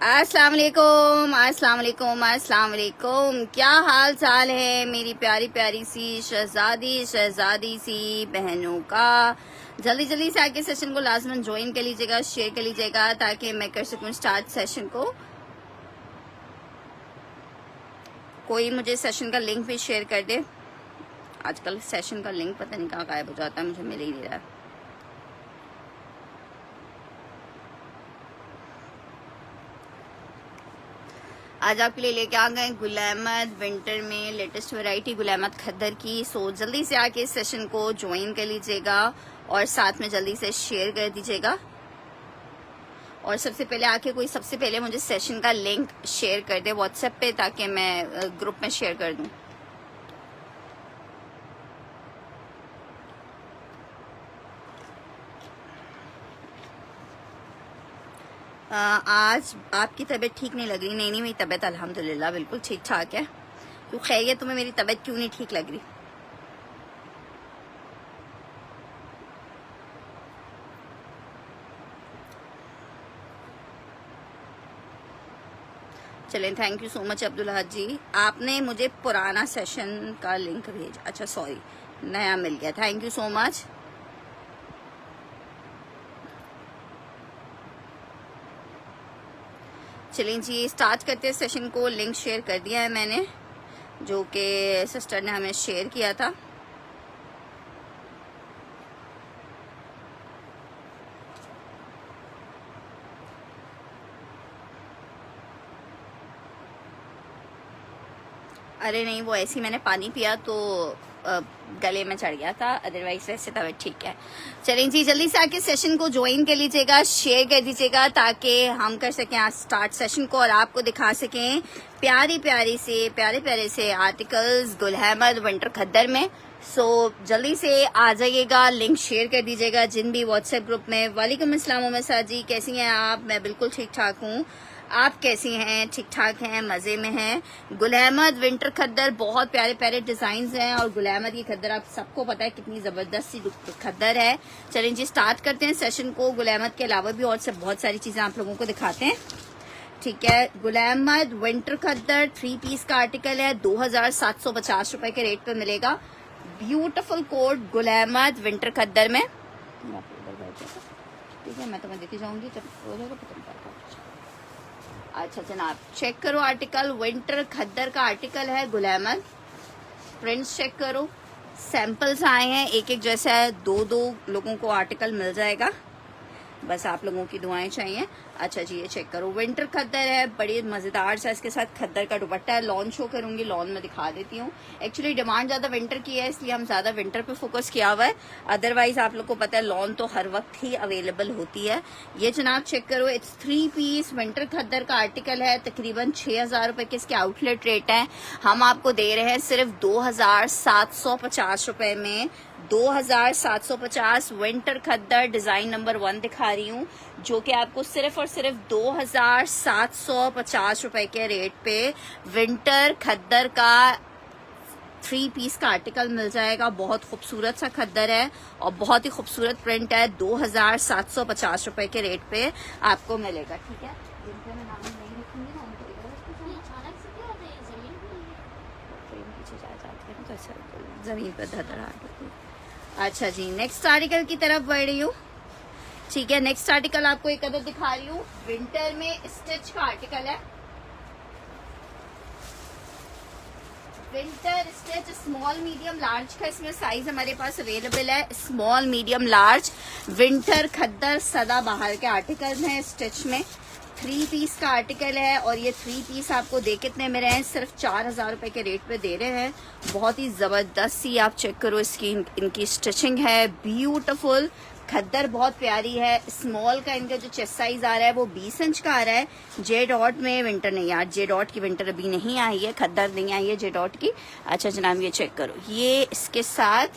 अस्सलाम वालेकुम, अस्सलाम वालेकुम, अस्सलाम वालेकुम। क्या हाल चाल है मेरी प्यारी प्यारी सी शहजादी सी बहनों का। जल्दी जल्दी से आके सेशन को लाजमन ज्वाइन कर लीजिएगा, शेयर कर लीजिएगा ताकि मैं कर सकूं स्टार्ट सेशन को। कोई मुझे सेशन का लिंक भी शेयर कर दे। आजकल सेशन का लिंक पता नहीं कहाँ गायब हो जाता है, मुझे मिल ही नहीं रहा। आज आपके लिए लेके आ गए गुल अहमद विंटर में लेटेस्ट वैरायटी गुल अहमद खद्दर की। सो जल्दी से आके इस सेशन को ज्वाइन कर लीजिएगा और साथ में जल्दी से शेयर कर दीजिएगा। और सबसे पहले आके कोई सबसे पहले मुझे सेशन का लिंक शेयर कर दे व्हाट्सएप पे ताकि मैं ग्रुप में शेयर कर दूं। आज आपकी तबीयत ठीक नहीं लग रही? नहीं, मेरी तबीयत अल्हम्दुलिल्लाह बिल्कुल ठीक ठाक है। तो खैरियत, तुम्हें मेरी तबीयत क्यों नहीं ठीक लग रही? चलें, thank you so much Abdul हज जी। आपने मुझे पुराना सेशन का लिंक भेजा, अच्छा सॉरी, नया मिल गया, थैंक यू सो मच। चलें जी, स्टार्ट करते हैं सेशन को। लिंक शेयर कर दिया है मैंने, जो कि सिस्टर ने हमें शेयर किया था। अरे नहीं, वो ऐसी मैंने पानी पिया तो गले में चढ़ गया था, अदरवाइज वैसे तबीयत ठीक है। चलें जी, जल्दी से आके सेशन को ज्वाइन कर लीजिएगा, शेयर कर दीजिएगा ताकि हम कर सकें आज स्टार्ट सेशन को और आपको दिखा सकें प्यारे प्यारे से आर्टिकल्स गुल अहमद विंटर खद्दर में। सो जल्दी से आ जाइएगा, लिंक शेयर कर दीजिएगा जिन भी व्हाट्सएप ग्रुप में। वालेकुम अस्सलाम उमैसा जी, कैसी हैं आप? मैं बिल्कुल ठीक ठाक हूँ, आप कैसी हैं? ठीक ठाक हैं, मजे में हैं। गुल अहमद विंटर खद्दर बहुत प्यारे प्यारे डिजाइन हैं और गुल अहमद की खद्दर आप सबको पता है कितनी जबरदस्त सी खद्दर है। चलें जी, स्टार्ट करते हैं सेशन को। गुल अहमद के अलावा भी और सब बहुत सारी चीजें आप लोगों को दिखाते हैं, ठीक है। गुल अहमद विंटर खद्दर 3 पीस का आर्टिकल है, 2750 रुपए के रेट पे मिलेगा। Beautiful coat Gul Ahmed winter khaddar में, ठीक है, मैं तुम्हें देती जाऊंगी जब हो जाएगा पता। अच्छा जनाब, चेक करो आर्टिकल, विंटर खद्दर का आर्टिकल है गुल अहमद। प्रिंट्स चेक करो, सैंपल्स आए हैं, एक एक जैसा है, दो लोगों को आर्टिकल मिल जाएगा, बस आप लोगों की दुआएं चाहिए। अच्छा जी, ये चेक करो, विंटर खद्दर है, बड़ी मजेदार सा इसके साथ खद्दर का दुपट्टा है। लॉन शो करूंगी, लॉन में दिखा देती हूँ। एक्चुअली डिमांड ज्यादा विंटर की है, इसलिए हम ज्यादा विंटर पे फोकस किया हुआ है, अदरवाइज आप लोग को पता है लॉन तो हर वक्त ही अवेलेबल होती है। ये जनाब चेक करो, इट्स 3 पीस विंटर खद्दर का आर्टिकल है, तकरीबन 6000 रुपए के इसके आउटलेट रेट है। हम आपको दे रहे हैं सिर्फ 2750 रुपए में। 2750 विंटर खद्दर डिजाइन नंबर 1 दिखा रही हूँ, जो कि आपको सिर्फ और सिर्फ 2750 रुपए के रेट पे विंटर खद्दर का 3 पीस का आर्टिकल मिल जाएगा। बहुत खूबसूरत सा खद्दर है और बहुत ही खूबसूरत प्रिंट है। 2750 रुपए के रेट पे आपको मिलेगा, ठीक है। जमीन पर धधड़ा। अच्छा जी, नेक्स्ट आर्टिकल की तरफ बढ़ रही हूँ, ठीक है। नेक्स्ट आर्टिकल आपको एक अदर दिखा रही हूँ, विंटर में स्टिच का आर्टिकल है। Winter stitch small medium large का इसमें साइज हमारे पास अवेलेबल है। स्मॉल मीडियम लार्ज विंटर खद्दर सदाबहार के आर्टिकल हैं स्टिच में। 3 पीस का आर्टिकल है और ये 3 पीस आपको दे कितने में रहे हैं? सिर्फ 4000 रुपए के रेट पे दे रहे हैं। बहुत ही जबरदस्त सी, आप चेक करो इसकी इनकी स्टिचिंग है, ब्यूटीफुल खद्दर बहुत प्यारी है। स्मॉल का इनका जो चेस्ट साइज आ रहा है वो 20 इंच का आ रहा है। जे डॉट में विंटर नहीं, यार जे डॉट की विंटर अभी नहीं आई है, खद्दर नहीं आई है जे डॉट की। अच्छा जनाब, ये चेक करो, ये इसके साथ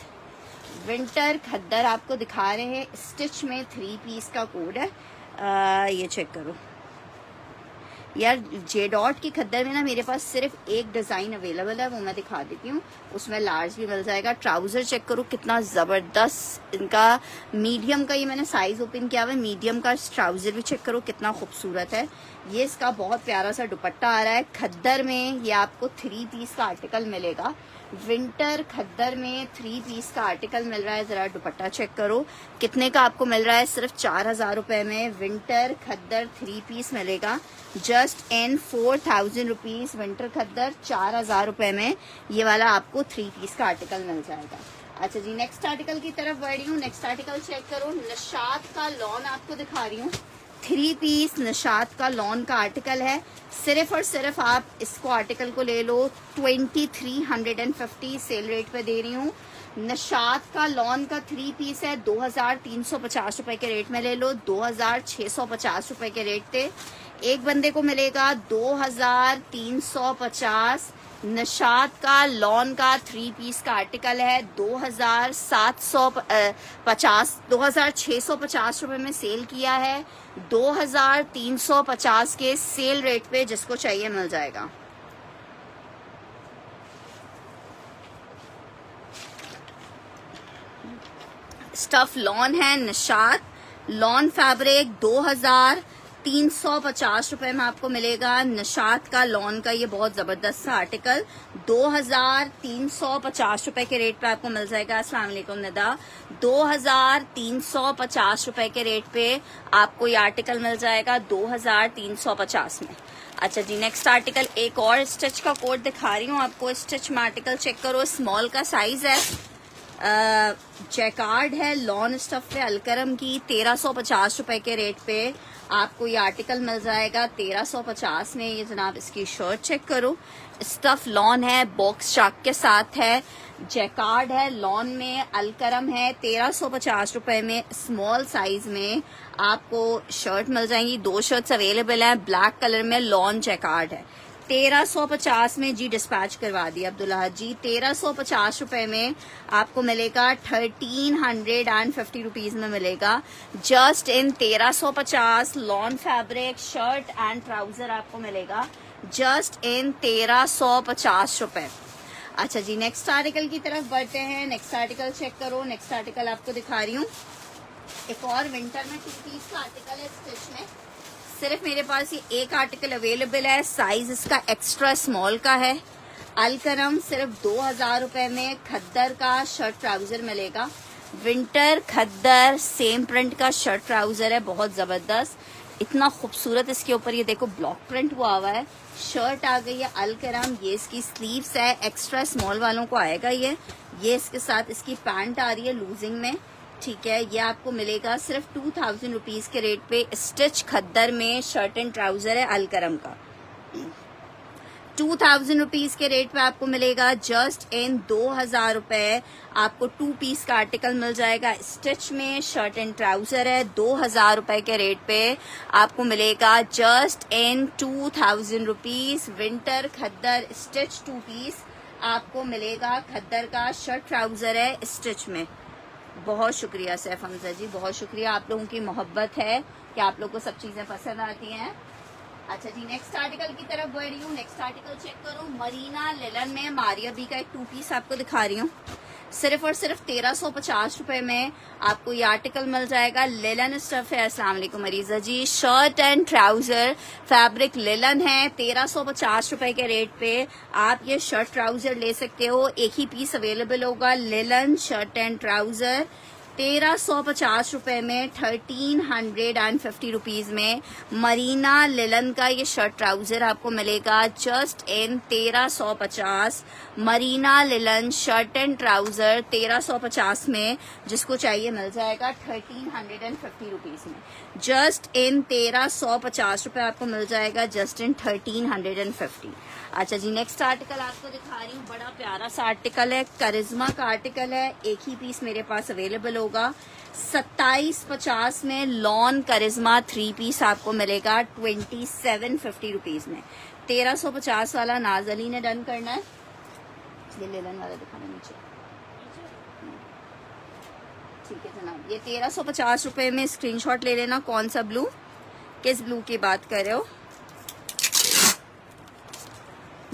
विंटर खद्दर आपको दिखा रहे हैं, स्टिच में 3 पीस का कोड है। ये चेक करो, यार जे डॉट की खद्दर में ना मेरे पास सिर्फ एक डिज़ाइन अवेलेबल है, वो मैं दिखा देती हूँ। उसमें लार्ज भी मिल जाएगा। ट्राउज़र चेक करो कितना ज़बरदस्त इनका, मीडियम का ये मैंने साइज़ ओपन किया हुआ है। मीडियम का ट्राउज़र भी चेक करो कितना खूबसूरत है। ये इसका बहुत प्यारा सा दुपट्टा आ रहा है खद्दर में। ये आपको 3 पीस का आर्टिकल मिलेगा। विंटर खद्दर में 3 पीस का आर्टिकल मिल रहा है। ज़रा दुपट्टा चेक करो कितने का आपको मिल रहा है, सिर्फ 4000 रुपये में विंटर खद्दर 3 पीस मिलेगा। जस्ट इन 4000 रुपीज़ विंटर खद्दर 4000 रुपये में ये वाला आपको 3 पीस का आर्टिकल मिल जाएगा। अच्छा जी, नेक्स्ट आर्टिकल की तरफ बढ़ रही हूँ। नेक्स्ट आर्टिकल चेक करो, निशात का लॉन आपको दिखा रही हूँ। 3 पीस निशात का लॉन का आर्टिकल है। सिर्फ और सिर्फ आप इसको आर्टिकल को ले लो 2350 सेल रेट पे दे रही हूँ। निशात का लॉन का 3 पीस है, 2350 रुपए के रेट में ले लो। 2650 रुपए के रेट पे एक बंदे को मिलेगा 2350। निशात का लॉन का 3 पीस का आर्टिकल है 2650 रुपए में सेल किया है। 2350 के सेल रेट पे जिसको चाहिए मिल जाएगा। स्टफ लॉन है निशात, लॉन फैब्रिक 2350 रुपए में आपको मिलेगा। निशात का लॉन का ये बहुत जबरदस्त सा आर्टिकल 2350 रुपए के रेट पे आपको मिल जाएगा। अस्सलाम वालेकुम निदा, 2350 रुपए के रेट पे आपको ये आर्टिकल मिल जाएगा 2350 में। अच्छा जी, नेक्स्ट आर्टिकल एक और स्टिच का कोड दिखा रही हूँ आपको। स्टिच में आर्टिकल चेक करो, स्मॉल का साइज है, जैकार्ड है, लॉन स्टफ है अलकरम की। 1350 रुपए के रेट पे आपको ये आर्टिकल मिल जाएगा 1350 में। ये जनाब इसकी शर्ट चेक करो, स्टफ लॉन है, बॉक्स चाक के साथ है, जैकार्ड है, लॉन में अलकरम है। 1350 रुपए में स्मॉल साइज में आपको शर्ट मिल जाएंगी। 2 शर्ट्स अवेलेबल हैं, ब्लैक कलर में लॉन जैकार्ड है। 1350 में जी डिस्पैच करवा दिया अब्दुल्ला जी। 1350 रुपए में आपको मिलेगा 1350 रुपीज में मिलेगा। Just in 1350 lawn fabric shirt and trouser आपको मिलेगा जस्ट इन 1350 रुपए। अच्छा जी, नेक्स्ट आर्टिकल की तरफ बढ़ते हैं। नेक्स्ट आर्टिकल चेक करो। नेक्स्ट आर्टिकल आपको दिखा रही हूँ, एक और विंटर में 2 पीस का आर्टिकल है स्टिच में। सिर्फ मेरे पास ये एक आर्टिकल अवेलेबल है, साइज इसका एक्स्ट्रा स्मॉल का है। अलकरम सिर्फ 2000 रुपए में खद्दर का शर्ट ट्राउजर मिलेगा। विंटर खद्दर सेम प्रिंट का शर्ट ट्राउजर है, बहुत जबरदस्त, इतना खूबसूरत। इसके ऊपर ये देखो ब्लॉक प्रिंट हुआ हुआ है। शर्ट आ गई है अलकरम, ये इसकी स्लीव्स है, एक्स्ट्रा स्मॉल वालों को आएगा ये इसके साथ इसकी पैंट आ रही है लूजिंग में, ठीक है। ये आपको मिलेगा सिर्फ 2000 रुपीज के रेट पे। स्टिच खद्दर में शर्ट एंड ट्राउजर है अलकरम का, 2000 रुपीज के रेट पे आपको मिलेगा। जस्ट इन 2000 रुपए आपको 2 पीस का आर्टिकल मिल जाएगा। स्टिच में शर्ट एंड ट्राउजर है, 2000 रुपए के रेट पे आपको मिलेगा just in 2000 rupees. Winter khaddar stitch 2 piece आपको मिलेगा। खद्दर का शर्ट ट्राउजर है स्टिच में। बहुत शुक्रिया सैफ हमजा जी, बहुत शुक्रिया। आप लोगों की मोहब्बत है कि आप लोगों को सब चीजें पसंद आती हैं। अच्छा जी, नेक्स्ट आर्टिकल की तरफ बढ़ रही हूँ। नेक्स्ट आर्टिकल चेक करो, मरीना लिलन में मारिया बी का एक 2 पीस आपको दिखा रही हूँ। सिर्फ और सिर्फ 1350 रुपए में आपको ये आर्टिकल मिल जाएगा। लिलन स्टफ है। अस्सलाम वालेकुम Mariza ji, shirt and trouser fabric linen है। 1350 रुपए के रेट पे आप ये शर्ट ट्राउजर ले सकते हो। एक ही पीस अवेलेबल होगा। लिलन शर्ट एंड ट्राउजर 1350 रुपए में 1350 रुपीज में मरीना लिलन का ये शर्ट ट्राउजर आपको मिलेगा just in 1350। Marina linen shirt and trouser 1350 में जिसको चाहिए मिल जाएगा 1350 रुपीज में। जस्ट इन 1350 रुपए आपको मिल जाएगा जस्ट इन 1350। अच्छा जी, नेक्स्ट आर्टिकल आपको दिखा रही हूँ, बड़ा प्यारा सा आर्टिकल है, करिश्मा का आर्टिकल है। एक ही पीस मेरे पास अवेलेबल होगा। 2750 में लॉन करिश्मा 3 पीस आपको मिलेगा 2750 रुपीज में। 1350 वाला नाजली ने डन करना है। ये लेलन वाला दिखाना नीचे, ठीक है जनाब। ये 1350 रुपए में स्क्रीनशॉट ले लेना। कौन सा ब्लू, किस ब्लू की बात कर रहे हो?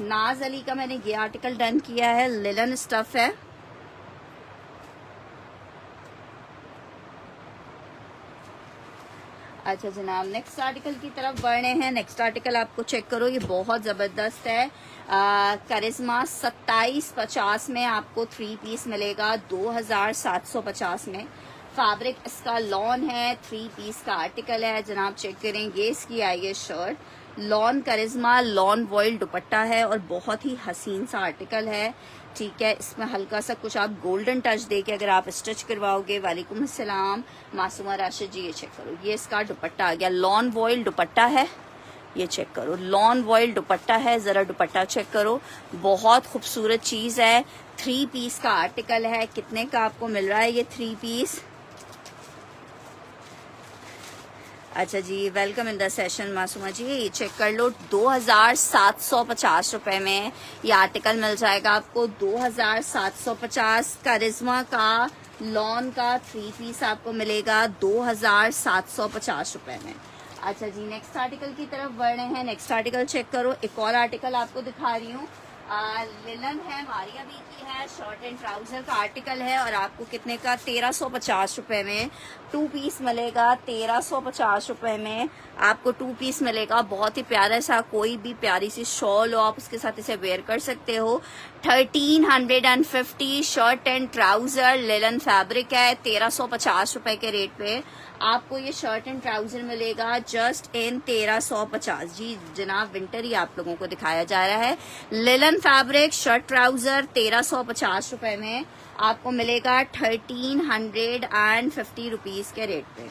नाज अली का मैंने ये आर्टिकल डन किया है, लिलन स्टफ है। अच्छा जनाब, नेक्स्ट आर्टिकल की तरफ बढ़ रहे हैं। नेक्स्ट आर्टिकल आपको चेक करो, ये बहुत ज़बरदस्त है। करिश्मा 2750 में आपको 3 पीस मिलेगा, 2750 में। फैब्रिक इसका लॉन है, 3 पीस का आर्टिकल है जनाब, चेक करें। ये इसकी आई है शर्ट, लॉन करिश्मा लॉन वॉइल दुपट्टा है और बहुत ही हसीन सा आर्टिकल है। ठीक है, इसमें हल्का सा कुछ आप गोल्डन टच देके अगर आप स्टिच करवाओगे। वालेकुम अस्सलाम मासूमा राशिद जी, ये चेक करो, ये इसका दुपट्टा आ गया, लॉन वॉइल दुपट्टा है। ये चेक करो, लॉन वॉइल दुपट्टा है, जरा दुपट्टा चेक करो, बहुत खूबसूरत चीज है। 3 पीस का आर्टिकल है। कितने का आपको मिल रहा है ये 3 पीस? अच्छा जी, welcome in the session Masooma ji, ये चेक कर लो, 2750 रुपए में ये आर्टिकल मिल जाएगा आपको। 2750 करिश्मा का लॉन का 3 पीस आपको मिलेगा 2750 रुपए में। अच्छा जी, नेक्स्ट आर्टिकल की तरफ बढ़ रहे हैं। नेक्स्ट आर्टिकल चेक करो, एक और आर्टिकल आपको दिखा रही हूँ। लिलन है, मारिया बी की है, शर्ट एंड ट्राउजर का आर्टिकल है और आपको कितने का? 1350 रुपए में 2 पीस मिलेगा। 1350 रुपए में आपको 2 पीस मिलेगा। बहुत ही प्यारा सा, कोई भी प्यारी सी शॉल हो, आप उसके साथ इसे वेयर कर सकते हो। 1350 shirt and trouser, linen fabric है। 1350 रुपए के रेट पे आपको ये शर्ट एंड ट्राउजर मिलेगा जस्ट इन 1350। जी जनाब, विंटर ही आप लोगों को दिखाया जा रहा है। लिलन फैब्रिक शर्ट ट्राउजर 1350 रुपए में आपको मिलेगा 1350 रुपीज के रेट पे।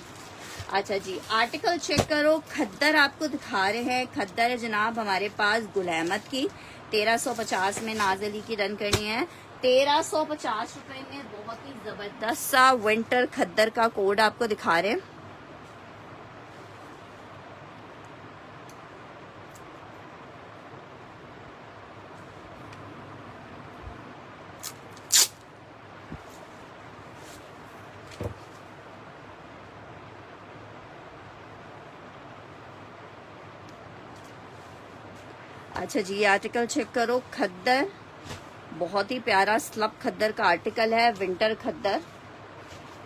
अच्छा जी, आर्टिकल चेक करो, खद्दर आपको दिखा रहे हैं। खद्दर है जनाब हमारे पास गुल अहमद की, 1350 में नाजली की रन करनी है। 1350 रुपए में बहुत ही जबरदस्त सा विंटर खद्दर का कोड आपको दिखा रहे हैं। अच्छा जी, आर्टिकल चेक करो, खद्दर बहुत ही प्यारा स्लब खद्दर का आर्टिकल है, विंटर खद्दर।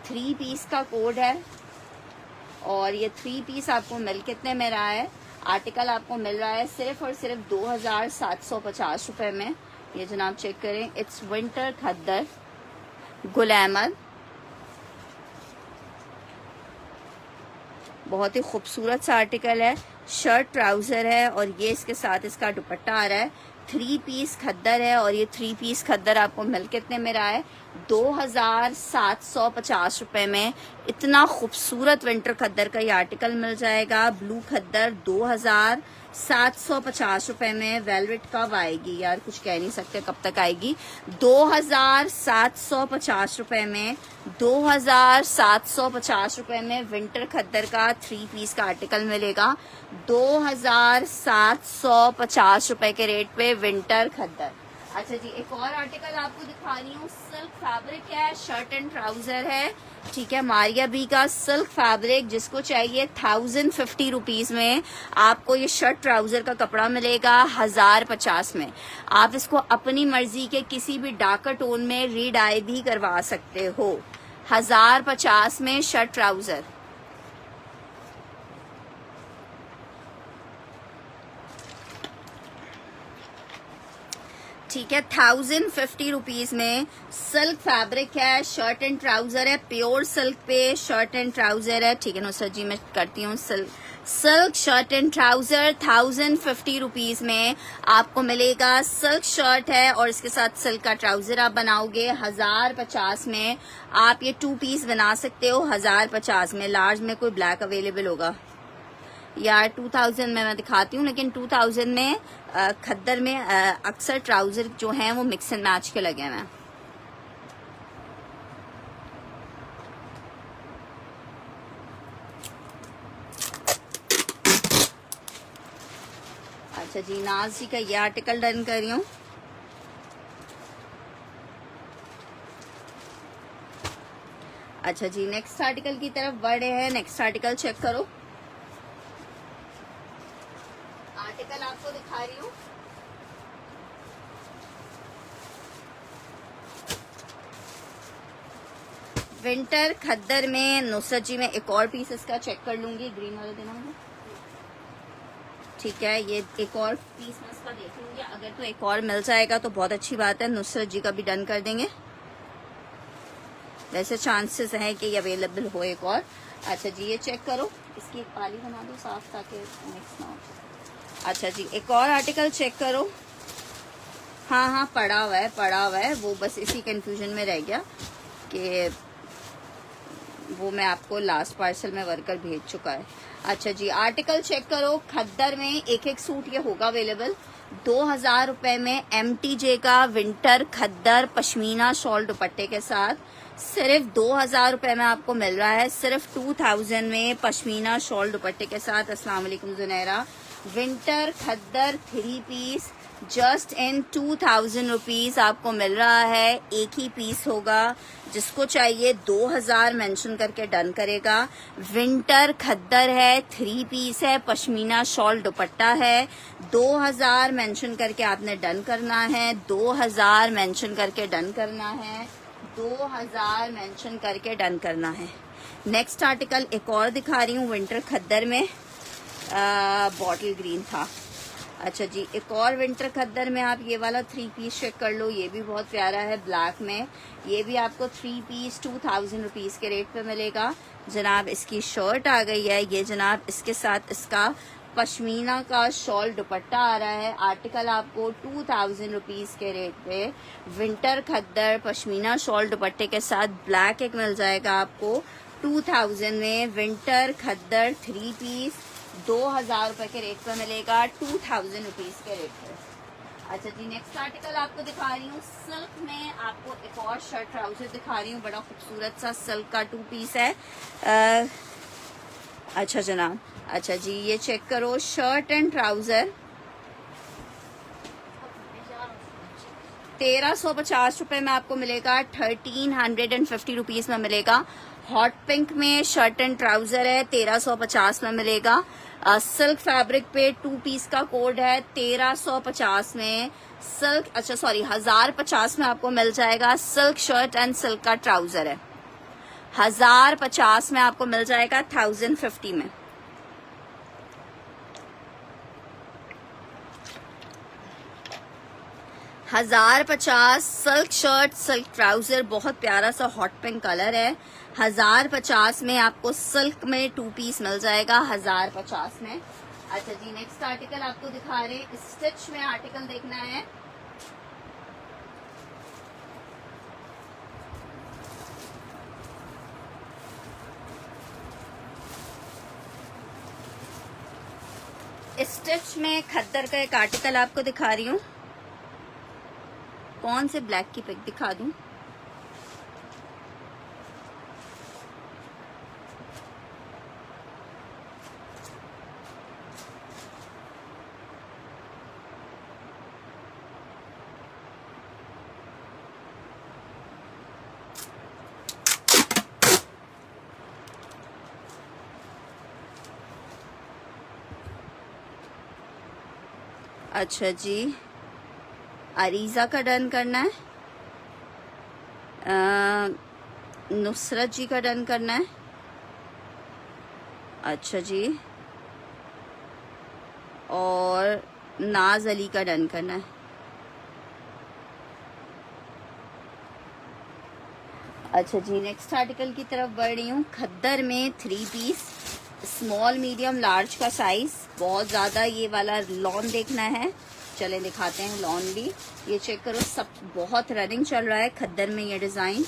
3 पीस का कोड है और ये 3 पीस आपको मिल कितने में रहा है? आर्टिकल आपको मिल रहा है सिर्फ और सिर्फ 2750 रुपए में। ये जनाब चेक करें, इट्स विंटर खद्दर गुल अहमद, बहुत ही खूबसूरत सा आर्टिकल है। शर्ट ट्राउजर है और ये इसके साथ इसका दुपट्टा आ रहा है। 3 पीस खद्दर है और ये 3 पीस खद्दर आपको मिल कितने में रहा है? 2750 रुपए में इतना खूबसूरत विंटर खद्दर का ये आर्टिकल मिल जाएगा। ब्लू खद्दर 2750 रुपए में। वेलवेट कब आएगी यार, कुछ कह नहीं सकते कब तक आएगी। 2750 रुपए में, 2750 रुपए में विंटर खद्दर का 3 पीस का आर्टिकल मिलेगा। 2750 रुपए के रेट पे विंटर खद्दर। अच्छा जी, एक और आर्टिकल आपको दिखा रही हूँ, सिल्क फैब्रिक है, शर्ट एंड ट्राउजर है। ठीक है, मारिया बी का सिल्क फैब्रिक, जिसको चाहिए 1050 रुपीज में आपको ये शर्ट ट्राउजर का कपड़ा मिलेगा 1050 में। आप इसको अपनी मर्जी के किसी भी डार्कर टोन में रीडाई भी करवा सकते हो। 1050 में शर्ट ट्राउजर। ठीक है, 1050 रुपीज में सिल्क फैब्रिक है, शर्ट एंड ट्राउजर है, प्योर सिल्क पे शर्ट एंड ट्राउजर है। ठीक है नुसरत जी, मैं करती हूँ silk shirt and trouser 1050 rupees में आपको मिलेगा। सिल्क शर्ट है और इसके साथ सिल्क का ट्राउजर आप बनाओगे 1050 में। आप ये 2 पीस बना सकते हो 1050 में। लार्ज में कोई ब्लैक अवेलेबल होगा यार? 2000 में मैं दिखाती हूँ, लेकिन 2000 में खद्दर में अक्सर ट्राउजर जो हैं वो मिक्स एंड मैच के लगे हैं। अच्छा जी, नाज जी का ये आर्टिकल डन कर रही हूँ। अच्छा जी, नेक्स्ट आर्टिकल की तरफ बढ़ रहे हैं। नेक्स्ट आर्टिकल चेक करो, आर्टिकल आपको दिखा रही हूँ। विंटर खद्दर में नुसरत जी में एक और पीस इसका चेक कर लूंगी। ग्रीन वाला देना मुझे, ठीक है। ये एक और पीस मैं इसका देख लूंगी, अगर तो एक और मिल जाएगा तो बहुत अच्छी बात है। नुसरत जी का भी डन कर देंगे, वैसे चांसेस हैं कि ये अवेलेबल हो एक और। अच्छा जी ये चेक करो, इसकी एक पाली बना दो साफ ताकि मिक्स ना हो। अच्छा जी एक और आर्टिकल चेक करो। हाँ हाँ पड़ा हुआ है, वो बस इसी कंफ्यूजन में रह गया कि वो मैं आपको लास्ट पार्सल में वर्कर भेज चुका है। अच्छा जी आर्टिकल चेक करो। खद्दर में एक एक सूट ये होगा अवेलेबल 2000 रुपए में। MTJ का विंटर खद्दर पश्मीना शॉल दुपट्टे के साथ सिर्फ 2000 रुपए में आपको मिल रहा है, सिर्फ 2000 में पश्मीना शॉल दुपट्टे के साथ। अस्सलाम वालेकुम Junaira. Winter khaddar 3 piece just in 2000 rupees आपको मिल रहा है। एक ही पीस होगा, जिसको चाहिए 2000 मेंशन करके डन करेगा। विंटर खद्दर है, 3 पीस है, पश्मीना शॉल दुपट्टा है। 2000 मेंशन करके आपने डन करना है, 2000 मेंशन करके डन करना है, 2000 मेंशन करके डन करना है। नेक्स्ट आर्टिकल एक और दिखा रही हूँ विंटर खद्दर में, बॉटल ग्रीन था। अच्छा जी एक और विंटर खद्दर में आप ये वाला 3 पीस चेक कर लो, ये भी बहुत प्यारा है ब्लैक में। ये भी आपको 3 पीस 2000 रुपीज के रेट पे मिलेगा जनाब। इसकी शर्ट आ गई है ये जनाब, इसके साथ इसका पश्मीना का शॉल दुपट्टा आ रहा है। आर्टिकल आपको 2000 रुपीज के रेट पे विंटर खद्दर पश्मीना शॉल दुपट्टे के साथ ब्लैक एक मिल जाएगा आपको 2000 में। विंटर खद्दर 3 पीस 2000 रुपए के रेट पे मिलेगा 2000 रुपीज के रेट पे। अच्छा जी नेक्स्ट आर्टिकल आपको दिखा रही हूँ सिल्क में, आपको एक और शर्ट ट्राउजर दिखा रही हूँ, बड़ा खूबसूरत सा सिल्क का 2 पीस है। अच्छा जनाब, अच्छा जी ये चेक करो शर्ट एंड ट्राउजर 1350 रुपए में आपको मिलेगा, 1350 रुपीज में मिलेगा। हॉट पिंक में शर्ट एंड ट्राउजर है, 1350 में मिलेगा। सिल्क फैब्रिक पे 2 पीस का कोड है, 1350 में सिल्क, अच्छा सॉरी 1050 में आपको मिल जाएगा। सिल्क शर्ट एंड सिल्क का ट्राउजर है, 1050 में आपको मिल जाएगा 1050 में। $1050 सिल्क शर्ट सिल्क ट्राउजर, बहुत प्यारा सा हॉट पिंक कलर है। 1050 में आपको सिल्क में 2 पीस मिल जाएगा 1050 में। अच्छा जी नेक्स्ट आर्टिकल आपको दिखा रहे हैं, स्टिच में आर्टिकल देखना है। स्टिच में खद्दर का एक आर्टिकल आपको दिखा रही हूँ। कौन से ब्लैक की पिक दिखा दूं? अच्छा जी अरीजा का डन करना है, नुसरत जी का डन करना है। अच्छा जी और नाज अली का डन करना है। अच्छा जी नेक्स्ट आर्टिकल की तरफ बढ़ रही हूँ। खद्दर में 3 पीस स्मॉल मीडियम लार्ज का साइज, बहुत ज़्यादा ये वाला लॉन देखना है, चले दिखाते हैं लॉन भी। ये चेक करो, सब बहुत रनिंग चल रहा है खद्दर में ये डिज़ाइन।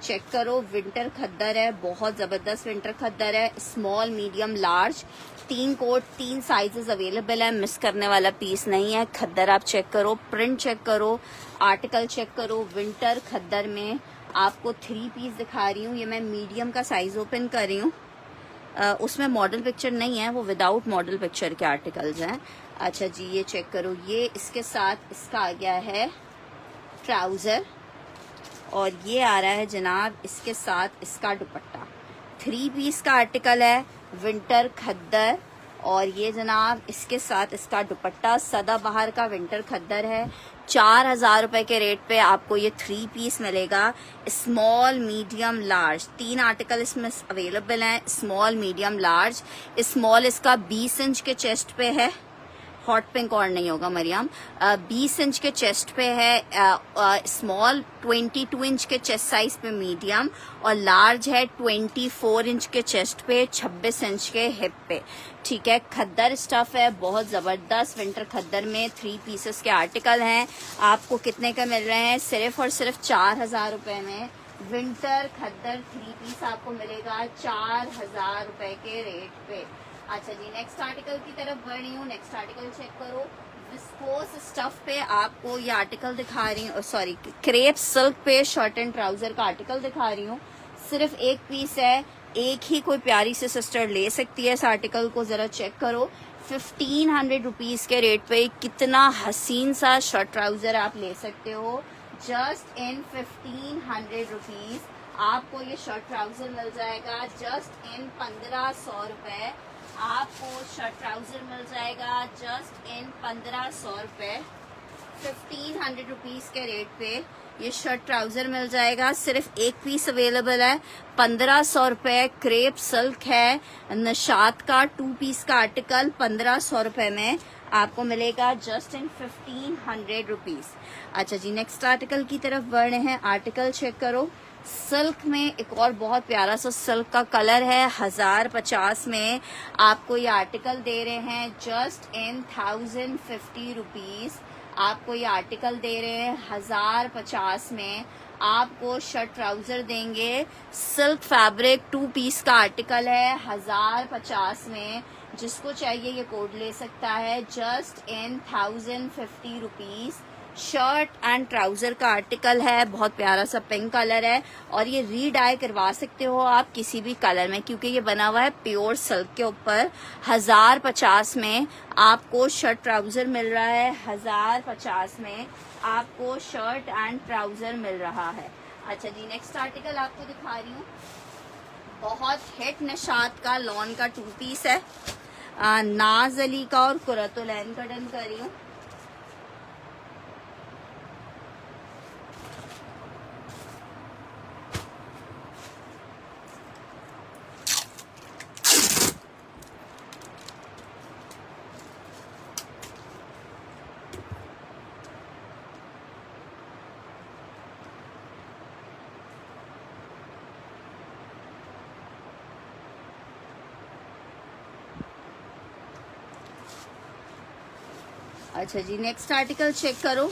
चेक करो विंटर खद्दर है, बहुत ज़बरदस्त विंटर खद्दर है। Small medium large 3 coat 3 sizes available है, मिस करने वाला पीस नहीं है। खद्दर आप चेक करो, प्रिंट चेक करो, आर्टिकल चेक करो। विंटर खद्दर में आपको 3 पीस दिखा रही हूँ। ये मैं मीडियम का साइज ओपन कर रही हूँ, उसमें मॉडल पिक्चर नहीं है, वो विदाउट मॉडल पिक्चर के आर्टिकल्स हैं। अच्छा जी ये चेक करो, ये इसके साथ इसका आ गया है ट्राउज़र और ये आ रहा है जनाब इसके साथ इसका दुपट्टा। 3 पीस का आर्टिकल है विंटर खद्दर और ये जनाब इसके साथ इसका दुपट्टा सदाबहार का विंटर खद्दर है। 4,000 रुपए के रेट पे आपको ये 3 पीस मिलेगा। स्मॉल मीडियम लार्ज 3 आर्टिकल इसमें अवेलेबल हैं। स्मॉल मीडियम लार्ज, स्मॉल इसका 20 इंच के चेस्ट पे है। हॉट पिंक और नहीं होगा मरियम। 20 इंच के चेस्ट पे है स्मॉल, 22 इंच के चेस्ट साइज पे मीडियम, और लार्ज है 24 इंच के चेस्ट पे, 26 इंच के हिप पे। ठीक है, खद्दर स्टफ है, बहुत जबरदस्त विंटर खद्दर में 3 पीसेस के आर्टिकल हैं। आपको कितने का मिल रहे हैं? सिर्फ और सिर्फ 4,000 रुपए में विंटर खद्दर 3 पीस आपको मिलेगा 4,000 रुपए के रेट पे। अच्छा जी, नेक्स्ट आर्टिकल की तरफ बढ़ रही हूँ। नेक्स्ट आर्टिकल चेक करो। विस्कोस स्टफ पे आपको ये आर्टिकल दिखा रही हूँ, सॉरी क्रेप सिल्क पे शर्ट एंड ट्राउजर का आर्टिकल दिखा रही हूँ। सिर्फ 1 पीस है, एक ही कोई प्यारी सी सिस्टर ले सकती है इस आर्टिकल को। जरा चेक करो, 1500 रुपीज के रेट पे कितना हसीन सा शर्ट ट्राउजर आप ले सकते हो। जस्ट इन 1500 रुपीज आपको ये शर्ट ट्राउजर मिल जाएगा। जस्ट इन 1500 रुपए आपको शर्ट ट्राउजर मिल जाएगा। जस्ट इन 1500 रुपए 1500 रुपीज के रेट पे ये शर्ट ट्राउजर मिल जाएगा। सिर्फ 1 पीस अवेलेबल है। 1500 रुपए क्रेप सिल्क है, निशात का 2 पीस का आर्टिकल 1500 रुपए में आपको मिलेगा। जस्ट इन 1500 रुपीज। अच्छा जी, नेक्स्ट आर्टिकल की तरफ बढ़ रहे हैं। आर्टिकल चेक करो। सिल्क में एक और बहुत प्यारा सा सिल्क का कलर है। 1050 में आपको ये आर्टिकल दे रहे हैं। जस्ट इन 1050 रुपीज आपको ये आर्टिकल दे रहे हैं। 1050 में आपको शर्ट ट्राउजर देंगे। सिल्क फैब्रिक 2 पीस का आर्टिकल है। 1050 में जिसको चाहिए ये कोड ले सकता है। Just in 1050 rupees shirt and trouser का आर्टिकल है। बहुत प्यारा सा पिंक कलर है और ये रीडाई करवा सकते हो आप किसी भी कलर में, क्योंकि ये बना हुआ है प्योर सिल्क के ऊपर। 1050 में आपको शर्ट ट्राउजर मिल रहा है। 1050 में आपको शर्ट एंड ट्राउजर मिल रहा है। अच्छा जी, नेक्स्ट आर्टिकल आपको दिखा रही हूँ। बहुत हिट निशात का लॉन का 2 पीस है। नाज अली का और कुरतुलैन का डन कर रही हूँ। अच्छा जी, नेक्स्ट आर्टिकल चेक करो।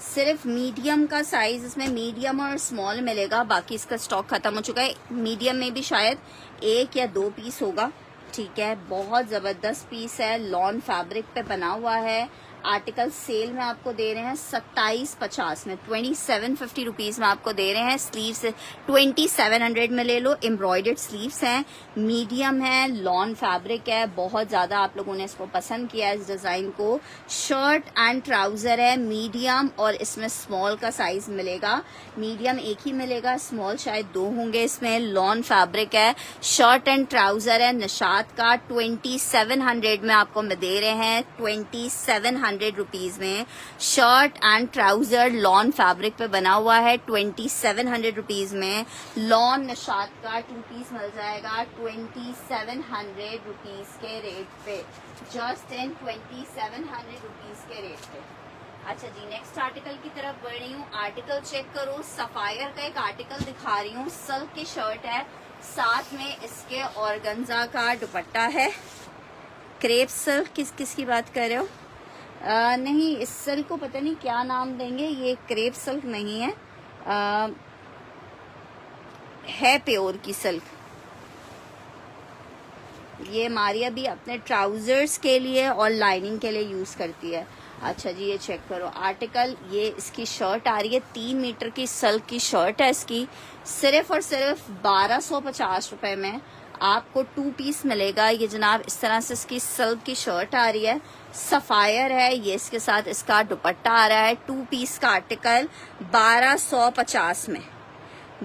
सिर्फ मीडियम का साइज इसमें मीडियम और स्मॉल मिलेगा, बाकी इसका स्टॉक खत्म हो चुका है। मीडियम में भी शायद 1 या 2 पीस होगा। ठीक है, बहुत जबरदस्त पीस है। लॉन फैब्रिक पे बना हुआ है। आर्टिकल सेल में आपको दे रहे हैं 2750 में, 2750 रुपीज में आपको दे रहे हैं। स्लीव्स 2700 में ले लो। एम्ब्रॉयडर्ड स्लीव्स हैं, मीडियम है, लॉन फैब्रिक है। बहुत ज्यादा आप लोगों ने इसको पसंद किया है, इस डिजाइन को। शर्ट एंड ट्राउजर है मीडियम और इसमें स्मॉल का साइज मिलेगा। मीडियम एक ही मिलेगा, स्मॉल शायद 2 होंगे इसमें। लॉन फैब्रिक है, शर्ट एंड ट्राउजर है निशात का। 2700 में आपको दे रहे हैं। 2700 रुपीज में shirt and trouser lawn fabric पे बना हुआ है। 2700 रुपीज में लॉन निशात का 2 पीस मिल जाएगा। 2700 रुपीज के रेट पे, जस्ट इन 2700 रुपीज के रेट पे। अच्छा जी, नेक्स्ट आर्टिकल की तरफ बढ़ रही हूँ। आर्टिकल चेक करो। सफायर का एक आर्टिकल दिखा रही हूँ। सिल्क की शर्ट है, साथ में इसके ऑर्गेन्जा का दुपट्टा है। क्रेप सिल्क किस की बात कर रहे हो? नहीं, इस सिल्क को पता नहीं क्या नाम देंगे। ये क्रेप सिल्क नहीं है प्योर की सिल्क। ये मारिया भी अपने ट्राउजर्स के लिए और लाइनिंग के लिए यूज करती है। अच्छा जी, ये चेक करो आर्टिकल। ये इसकी शर्ट आ रही है, 3 मीटर की सिल्क की शर्ट है इसकी। सिर्फ और सिर्फ 1250 रुपए में आपको 2 पीस मिलेगा। ये जनाब इस तरह से इसकी सिल्क की शर्ट आ रही है, सफायर है। ये इसके साथ इसका दुपट्टा आ रहा है। 2 पीस का आर्टिकल 1250 में,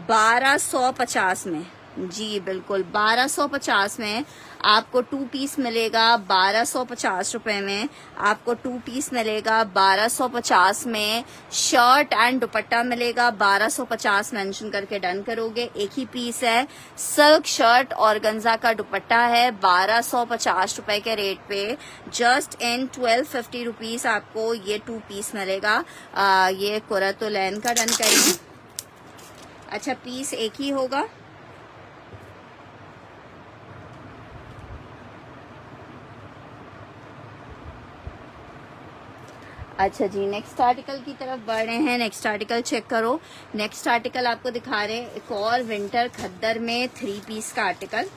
1250 में जी बिल्कुल 1250 में आपको 2 पीस मिलेगा 1250 रुपए में। आपको 2 पीस मिलेगा 1250 में। शर्ट एंड दुपट्टा मिलेगा 1250 मेंशन करके डन करोगे। एक ही पीस है, सिल्क शर्ट और गंजा का दुपट्टा है 1250 रुपए के रेट पे। जस्ट इन 1250 रुपीज आपको ये 2 पीस मिलेगा। ये कुरतुलैन का डन करिए। अच्छा पीस एक ही होगा। अच्छा जी नेक्स्ट आर्टिकल की तरफ बढ़ रहे हैं। नेक्स्ट आर्टिकल चेक करो। नेक्स्ट आर्टिकल आपको दिखा रहे हैं एक और विंटर खद्दर में 3 पीस का आर्टिकल।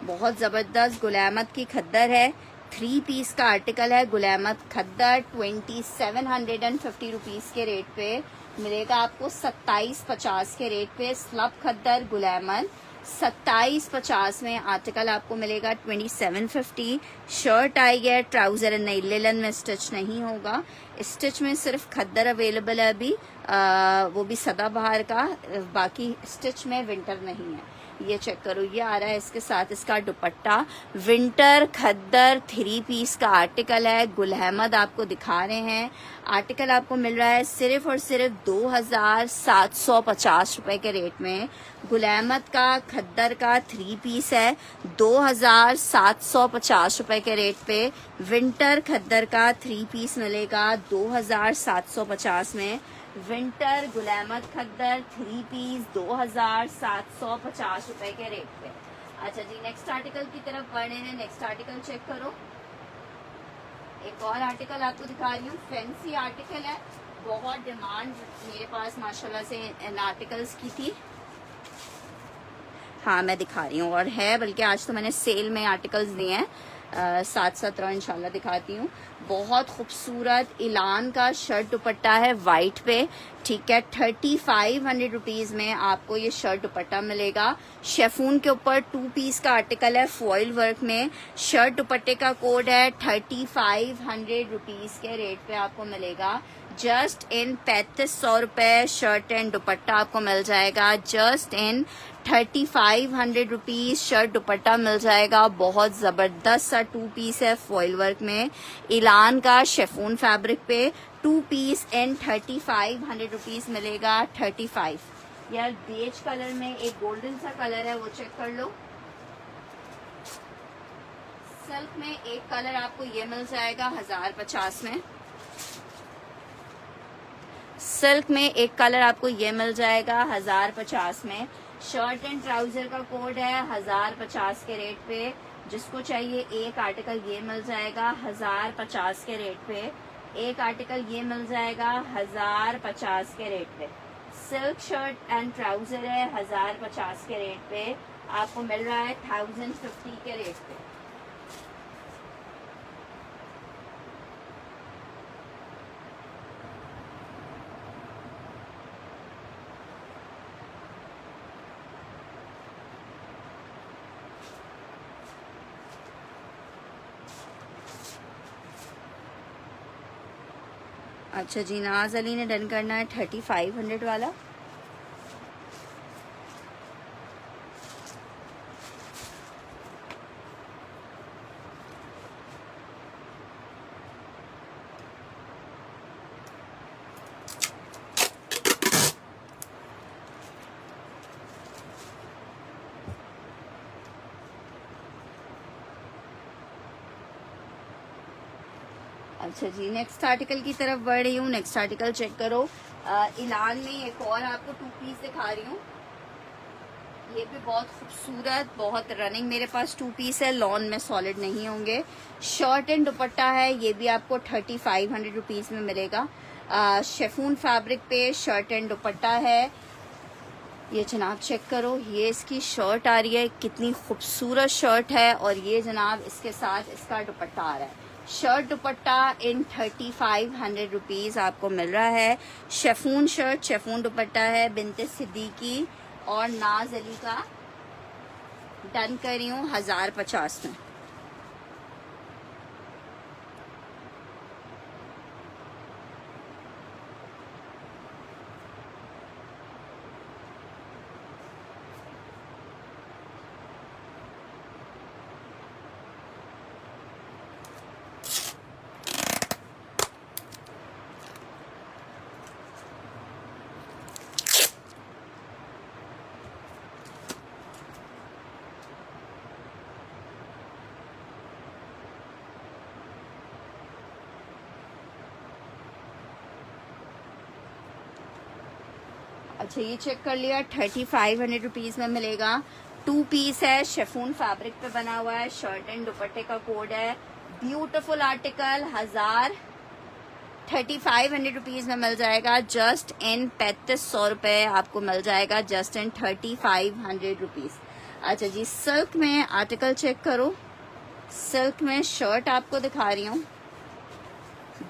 बहुत जबरदस्त गुलामत की खद्दर है। 3 पीस का आर्टिकल है गुलामत खद्दर। 2750 रुपीज के रेट पे मिलेगा आपको। 2750 के रेट पे स्लब खद्दर गुलामत 2750 में आर्टिकल आपको मिलेगा। 2750 शर्ट आई है। ट्राउजर नहीं, लिलन में स्टिच नहीं होगा। स्टिच में सिर्फ खद्दर अवेलेबल है अभी, वो भी सदाबहार का। बाकी स्टिच में विंटर नहीं है। ये चेक करो, ये आ रहा है इसके साथ इसका दुपट्टा। विंटर खद्दर 3 पीस का आर्टिकल है। गुल अहमद आपको दिखा रहे हैं। आर्टिकल आपको मिल रहा है सिर्फ और सिर्फ 2750 रुपए के रेट में। गुल अहमद का खद्दर का 3 पीस है 2750 रुपए के रेट पे। विंटर खद्दर का 3 पीस मिलेगा 2750 में। विंटर गुलामत खद्दर 3 पीस 2750 रुपए के रेट पे। अच्छा जी नेक्स्ट आर्टिकल की तरफ बढ़े हैं। नेक्स्ट आर्टिकल चेक करो। एक और आर्टिकल आपको दिखा रही हूँ। फैंसी आर्टिकल है, बहुत डिमांड मेरे पास माशाल्लाह से इन आर्टिकल्स की थी। हाँ मैं दिखा रही हूँ और है, बल्कि आज तो मैंने सेल में आर्टिकल्स दिए हैं। साथ साथ इंशाल्लाह दिखाती हूँ। बहुत खूबसूरत इलान का शर्ट दुपट्टा है वाइट पे, ठीक है। 3500 रुपीज में आपको ये शर्ट दुपट्टा मिलेगा। शेफून के ऊपर 2 पीस का आर्टिकल है फॉइल वर्क में। शर्ट दुपट्टे का कोड है 3500 रुपीज के रेट पे आपको मिलेगा। जस्ट इन 3500 रुपए शर्ट एंड दुपट्टा आपको मिल जाएगा। Just in 3500 rupees shirt dupatta मिल जाएगा। बहुत जबरदस्त सा 2 पीस है फॉइल वर्क में, इलान का शेफून फैब्रिक पे। 2 पीस इन 3500 रुपीज मिलेगा। 35 यार बेज कलर में एक गोल्डन सा कलर है, वो चेक कर लो। सिल्क में एक कलर आपको ये मिल जाएगा 1050 में। सिल्क में एक कलर आपको ये मिल जाएगा 1050 में। शर्ट एंड ट्राउजर का कोड है 1050 के रेट पे। जिसको चाहिए एक आर्टिकल ये मिल जाएगा 1050 के रेट पे। एक आर्टिकल ये मिल जाएगा 1050 के रेट पे। सिल्क शर्ट एंड ट्राउजर है 1050 के रेट पे, आपको मिल रहा है 1050 के रेट पे। अच्छा जी नाज अली ने डन करना है 3500 वाला। अच्छा जी नेक्स्ट आर्टिकल की तरफ बढ़ रही हूँ। नेक्स्ट आर्टिकल चेक करो। इलान में एक और आपको 2 पीस दिखा रही हूँ। ये भी बहुत खूबसूरत, बहुत रनिंग मेरे पास 2 पीस है। लॉन में सॉलिड नहीं होंगे। शर्ट एंड दुपट्टा है, ये भी आपको 3500 रुपीज में मिलेगा। शेफून फैब्रिक पे शर्ट एंड दुपट्टा है। ये जनाब चेक करो, ये इसकी शर्ट आ रही है, कितनी खूबसूरत शर्ट है। और ये जनाब इसके साथ इसका दुपट्टा आ रहा है। शर्ट दुपट्टा इन 3500 रुपीज आपको मिल रहा है। शेफून शर्ट, शेफून दुपट्टा है। बिनते सिद्दीकी और नाज अली का डन कर रही हूँ 1050 में। अच्छा ये चेक कर लिया, 3500 रुपीज में मिलेगा। 2 पीस है, शेफून फैब्रिक पे बना हुआ है, शर्ट एंड दुपट्टे का कोड है। ब्यूटीफुल आर्टिकल, 3500 रुपीज में मिल जाएगा। जस्ट इन 3500 रुपए आपको मिल जाएगा, जस्ट इन 3500 रुपीज। अच्छा जी, सिल्क में आर्टिकल चेक करो। सिल्क में शर्ट आपको दिखा रही हूँ,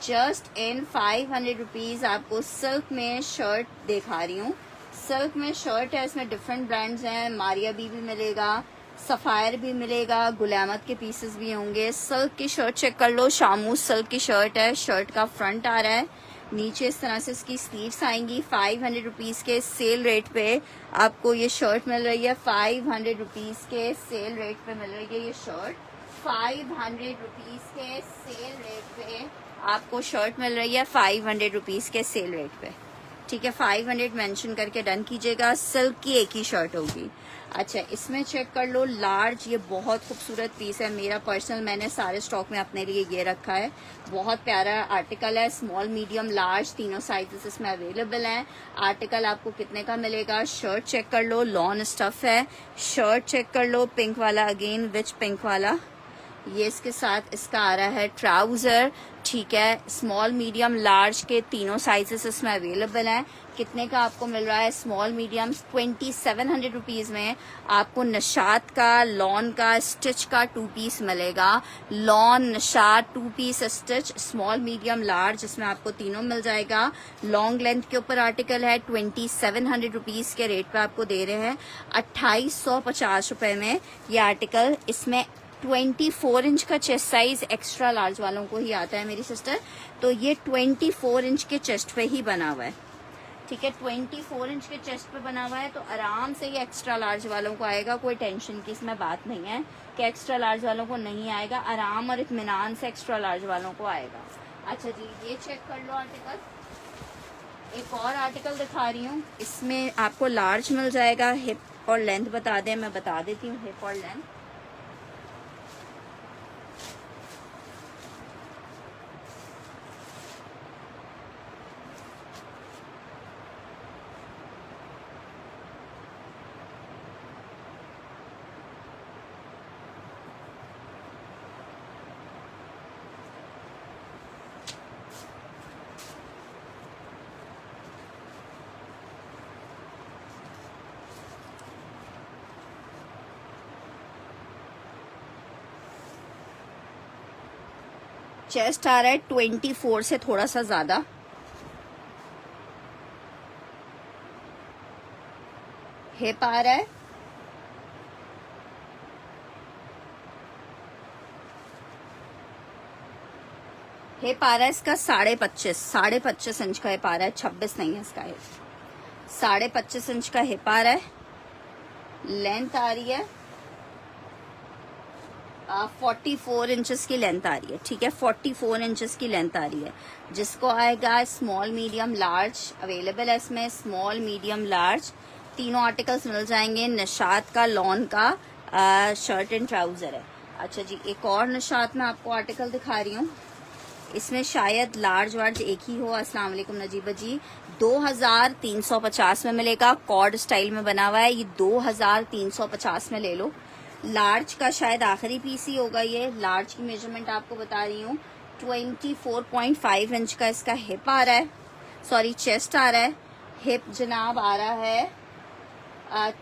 जस्ट इन 500 रुपीज आपको सिल्क में शर्ट दिखा रही हूँ। सिल्क में शर्ट है, इसमें डिफरेंट ब्रांड्स हैं, मारिया भी मिलेगा, सफायर भी मिलेगा, गुलामत के पीसेस भी होंगे। सिल्क की शर्ट चेक कर लो, शामूस सिल्क की शर्ट है। शर्ट का फ्रंट आ रहा है, नीचे इस तरह से इसकी स्लीव्स आएंगी। 500 रुपीज के सेल रेट पे आपको ये शर्ट मिल रही है। 500 रुपीज के सेल रेट पे मिल रही है ये शर्ट। 500 रुपीज के सेल रेट पे आपको शर्ट मिल रही है, 500 रुपीज के सेल रेट पे। ठीक है, 500 मेंशन करके डन कीजिएगा। सिल्क की एक ही शर्ट होगी। अच्छा, इसमें चेक कर लो लार्ज, ये बहुत खूबसूरत पीस है मेरा पर्सनल, मैंने सारे स्टॉक में अपने लिए ये रखा है। बहुत प्यारा आर्टिकल है, स्मॉल मीडियम लार्ज तीनों साइजेस इसमें अवेलेबल हैं। आर्टिकल आपको कितने का मिलेगा? शर्ट चेक कर लो, लॉन स्टफ है। शर्ट चेक कर लो, पिंक वाला, अगेन विच पिंक वाला, ये इसके साथ इसका आ रहा है ट्राउजर। ठीक है, स्मॉल मीडियम लार्ज के तीनों साइजेस इसमें अवेलेबल हैं। कितने का आपको मिल रहा है? स्मॉल मीडियम 2700 रुपीज में आपको निशात का लॉन का स्टिच का 2 पीस मिलेगा। Lawn Nishat 2 piece stitch, small medium large, इसमें आपको तीनों मिल जाएगा। लॉन्ग लेंथ के ऊपर आर्टिकल है, 2700 रुपीज के रेट पे आपको दे रहे हैं। 2850 रुपए में ये आर्टिकल, इसमें 24 इंच का चेस्ट साइज एक्स्ट्रा लार्ज वालों को ही आता है मेरी सिस्टर, तो ये 24 इंच के चेस्ट पे ही बना हुआ है। ठीक है, 24 इंच के चेस्ट पे बना हुआ है, तो आराम से ये एक्स्ट्रा लार्ज वालों को आएगा। कोई टेंशन की इसमें बात नहीं है कि एक्स्ट्रा लार्ज वालों को नहीं आएगा, आराम और इत्मीनान से एक्स्ट्रा लार्ज वालों को आएगा। अच्छा जी, ये चेक कर लो आर्टिकल। एक और आर्टिकल दिखा रही हूँ, इसमें आपको लार्ज मिल जाएगा। हिप और लेंथ बता दें, मैं बता देती हूँ हिप और लेंथ। चेस्ट आ रहा है 24 से थोड़ा सा ज्यादा। हिप आ रहा है, हिप आ रहा है इसका 25.5 इंच का हिप आ रहा है, 26 नहीं है इसका हिप, 25.5 इंच का हिप आ रहा है। लेंथ आ रही है 44 इंचेस की लेंथ आ रही है। ठीक है, 44 इंचेस की लेंथ आ रही है। जिसको आएगा स्मॉल मीडियम लार्ज अवेलेबल है इसमें, स्मॉल मीडियम लार्ज तीनों आर्टिकल्स मिल जाएंगे। निशात का लॉन का शर्ट एंड ट्राउजर है। अच्छा जी, एक और निशात में आपको आर्टिकल दिखा रही हूँ, इसमें शायद लार्ज वार्ज एक ही हो। अस्सलाम वालेकुम नजीबा जी। 2350 में मिलेगा, कॉर्ड स्टाइल में बना हुआ है, ये 2350 में ले लो। लार्ज का शायद आखिरी पीस ही होगा ये। लार्ज की मेजरमेंट आपको बता रही हूँ, 24.5 इंच का इसका हिप आ रहा है, सॉरी चेस्ट आ रहा है। हिप जनाब आ रहा है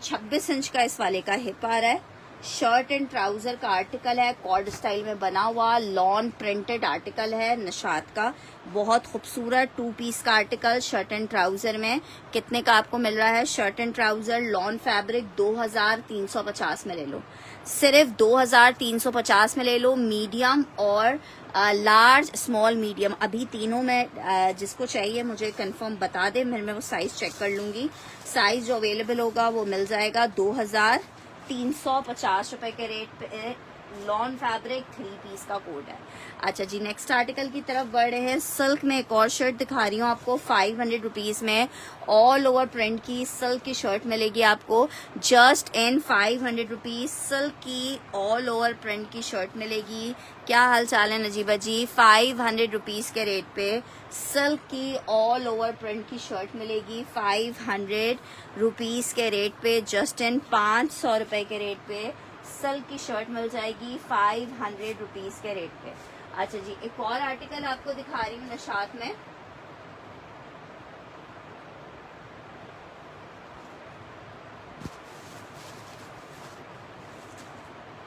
26 इंच का इस वाले का हिप आ रहा है। शर्ट एंड ट्राउजर का आर्टिकल है, कॉर्ड स्टाइल में बना हुआ, लॉन प्रिंटेड आर्टिकल है निशात का, बहुत खूबसूरत 2 पीस का आर्टिकल शर्ट एंड ट्राउजर में। कितने का आपको मिल रहा है? Shirt and trouser lawn fabric 2350 में ले लो, सिर्फ 2350 में ले लो। मीडियम और लार्ज, स्मॉल, मीडियम, अभी तीनों में जिसको चाहिए मुझे कंफर्म बता दे, मैं वो साइज चेक कर लूंगी। साइज जो अवेलेबल होगा वो मिल जाएगा 2350 रुपए के रेट पे। लॉन फैब्रिक 3 पीस का कोड है। अच्छा जी, नेक्स्ट आर्टिकल की तरफ बढ़ रहे हैं। सिल्क में एक और शर्ट दिखा रही हूँ आपको 500 रुपीज में। ऑल ओवर प्रिंट की सिल्क की शर्ट मिलेगी आपको जस्ट इन 500 रुपीज। सिल्क की ऑल ओवर प्रिंट की शर्ट मिलेगी। क्या हाल चाल है नजीबा जी? 500 रुपीज के रेट पे सिल्क की ऑल ओवर प्रिंट की शर्ट मिलेगी 500 रुपीज के रेट पे। जस्ट इन 500 रुपए के रेट पे सिल्क की शर्ट मिल जाएगी 500 रुपीज के रेट पे। अच्छा जी, एक और आर्टिकल आपको दिखा रही हूँ नशात में।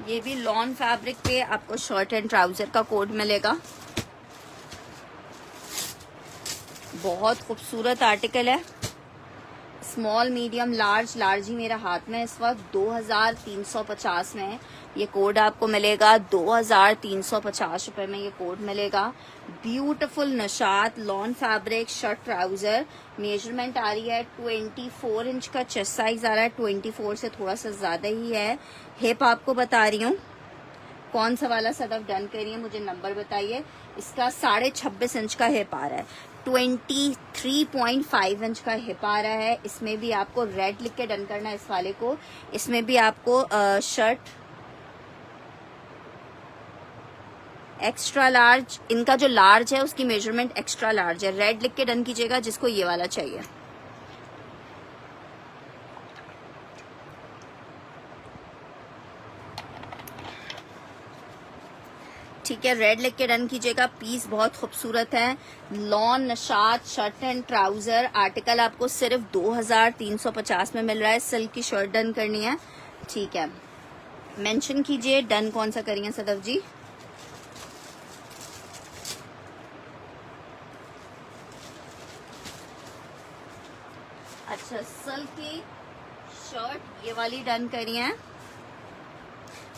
ये भी लॉन फैब्रिक पे आपको शर्ट एंड ट्राउजर का कोड मिलेगा। बहुत खूबसूरत आर्टिकल है। स्मॉल मीडियम लार्ज, लार्ज ही मेरा हाथ में इस वक्त 2350 में ये कोड आपको मिलेगा। 2350 रुपए में ये कोड मिलेगा। Beautiful Nishat lawn fabric shirt trouser. Measurement आ रही है 24 इंच का चेस्ट साइज आ रहा है। 24 से थोड़ा सा ज्यादा ही है। हिप आपको बता रही हूँ कौन सा वाला सदफ डन करिए, मुझे नंबर बताइए। इसका 26.5 इंच का हिप आ रहा है। 23.5 इंच का हिप आ रहा है। इसमें भी आपको रेड लिख के डन करना है इस वाले को। इसमें भी आपको शर्ट एक्स्ट्रा लार्ज, इनका जो लार्ज है उसकी मेजरमेंट एक्स्ट्रा लार्ज है। रेड लिख के डन कीजिएगा जिसको ये वाला चाहिए। ठीक है, रेड लिख के डन कीजिएगा। पीस बहुत खूबसूरत है। Lawn Nishat shirt and trouser article आपको सिर्फ 2350 में मिल रहा है। सिल्क की शर्ट डन करनी है, ठीक है। मेंशन कीजिए डन कौन सा करिए सदफ जी। अच्छा, सिल्क की शर्ट ये वाली डन करिए,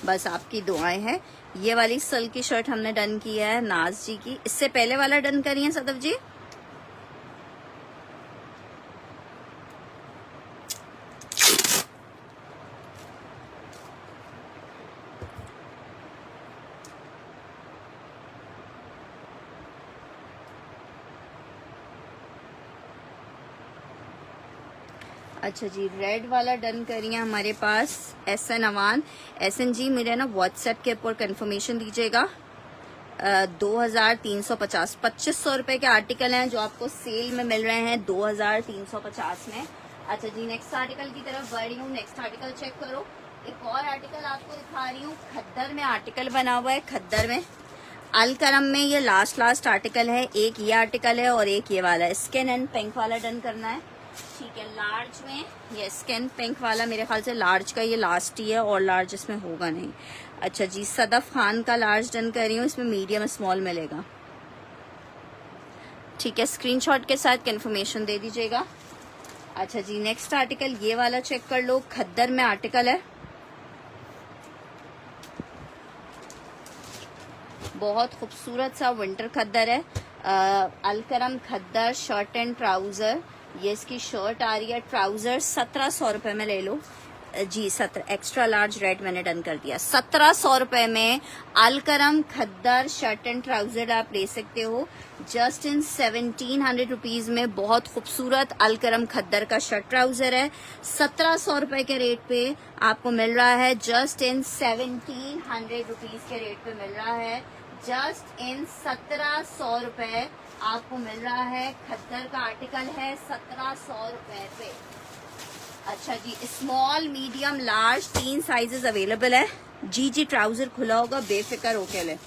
बस आपकी दुआएं हैं। ये वाली सिल्क की शर्ट हमने डन की है नाज जी की। इससे पहले वाला डन करिए सदफ जी। अच्छा जी, रेड वाला डन करिए हमारे पास SN अवान। SN जी मेरे ना व्हाट्सएप के ऊपर कंफर्मेशन दीजिएगा। 2350 2500 रुपए के आर्टिकल हैं जो आपको सेल में मिल रहे हैं 2350 में। अच्छा जी, नेक्स्ट आर्टिकल की तरफ बढ़ रही हूँ। नेक्स्ट आर्टिकल चेक करो। एक और आर्टिकल आपको दिखा रही हूँ। खद्दर में आर्टिकल बना हुआ है। खद्दर में अलकरम में ये लास्ट आर्टिकल है। एक ये आर्टिकल है और एक ये वाला है। स्किन एंड पिंक वाला डन करना है, ठीक है। लार्ज में ये स्किन पिंक वाला मेरे ख्याल से लार्ज का ये लास्ट ही है और लार्ज इसमें होगा नहीं। अच्छा जी, सदफ खान का लार्ज डन कर रही हूँ। इसमें मीडियम स्मॉल मिलेगा, ठीक है। स्क्रीनशॉट के साथ कंफर्मेशन दे दीजिएगा। अच्छा जी, नेक्स्ट आर्टिकल ये वाला चेक कर लो। खद्दर में आर्टिकल है, बहुत खूबसूरत सा विंटर खद्दर है। अलकरम खद्दर शर्ट एंड ट्राउजर। ये इसकी शर्ट आ रही है। ट्राउजर 1700 रुपए में ले लो जी। 17 एक्स्ट्रा लार्ज रेड मैंने डन कर दिया। 1700 रुपए में अलकरम खद्दर शर्ट एंड ट्राउजर आप ले सकते हो जस्ट इन 1700 रुपीज में। बहुत खूबसूरत अलकरम खद्दर का शर्ट ट्राउजर है। 1700 रुपए के रेट पे आपको मिल रहा है। जस्ट इन 1700 रुपीज के रेट पे मिल रहा है। जस्ट इन 1700 रुपए आपको मिल रहा है। खद्दर का आर्टिकल है 1700 रुपए पे। अच्छा जी, small medium large 3 sizes available है। जी ट्राउजर खुला होगा, बेफिक्र होके ले।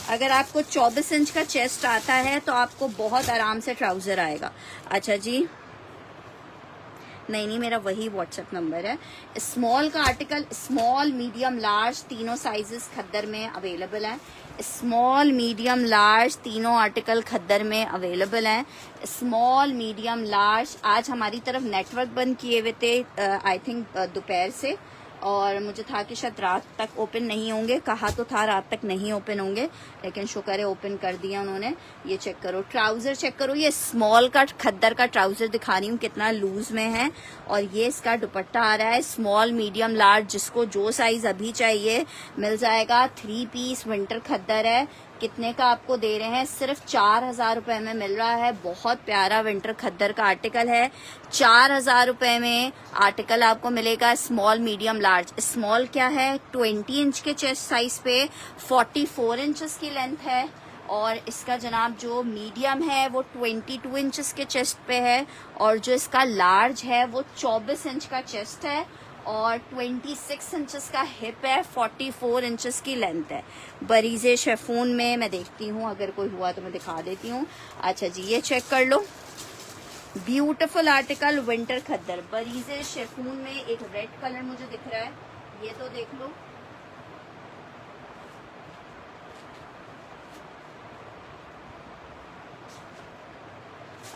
अगर आपको 24 इंच का चेस्ट आता है तो आपको बहुत आराम से ट्राउजर आएगा। अच्छा जी, नहीं मेरा वही व्हाट्सएप नंबर है। स्मॉल का आर्टिकल स्मॉल मीडियम लार्ज तीनों साइजेस खद्दर में अवेलेबल हैं। स्मॉल मीडियम लार्ज तीनों आर्टिकल खद्दर में अवेलेबल हैं। Small medium large. आज हमारी तरफ नेटवर्क बंद किए हुए थे आई थिंक दोपहर से, और मुझे था कि शायद रात तक ओपन नहीं होंगे, कहा तो था रात तक नहीं ओपन होंगे, लेकिन शुक्र है ओपन कर दिया उन्होंने। ये चेक करो, ट्राउजर चेक करो, ये स्मॉल का खद्दर का ट्राउजर दिखा रही हूँ कितना लूज में है। और ये इसका दुपट्टा आ रहा है स्मॉल मीडियम लार्ज, जिसको जो साइज अभी चाहिए मिल जाएगा। 3 पीस विंटर खद्दर है। कितने का आपको दे रहे हैं? सिर्फ 4000 रुपए में मिल रहा है। बहुत प्यारा विंटर खद्दर का आर्टिकल है। 4000 रुपए में आर्टिकल आपको मिलेगा स्मॉल मीडियम लार्ज। स्मॉल क्या है? 20 इंच के चेस्ट साइज पे 44 इंचेस की लेंथ है। और इसका जनाब जो मीडियम है वो 22 इंचेस के चेस्ट पे है। और जो इसका लार्ज है वो 24 इंच का चेस्ट है और 26 इंचेस का हिप है, 44 इंचेस की लेंथ है। बरीजे शेफून में मैं देखती हूँ, अगर कोई हुआ तो मैं दिखा देती हूँ। अच्छा जी, ये चेक कर लो, ब्यूटीफुल आर्टिकल विंटर खद्दर बरीजे शेफून में। एक रेड कलर मुझे दिख रहा है, ये तो देख लो।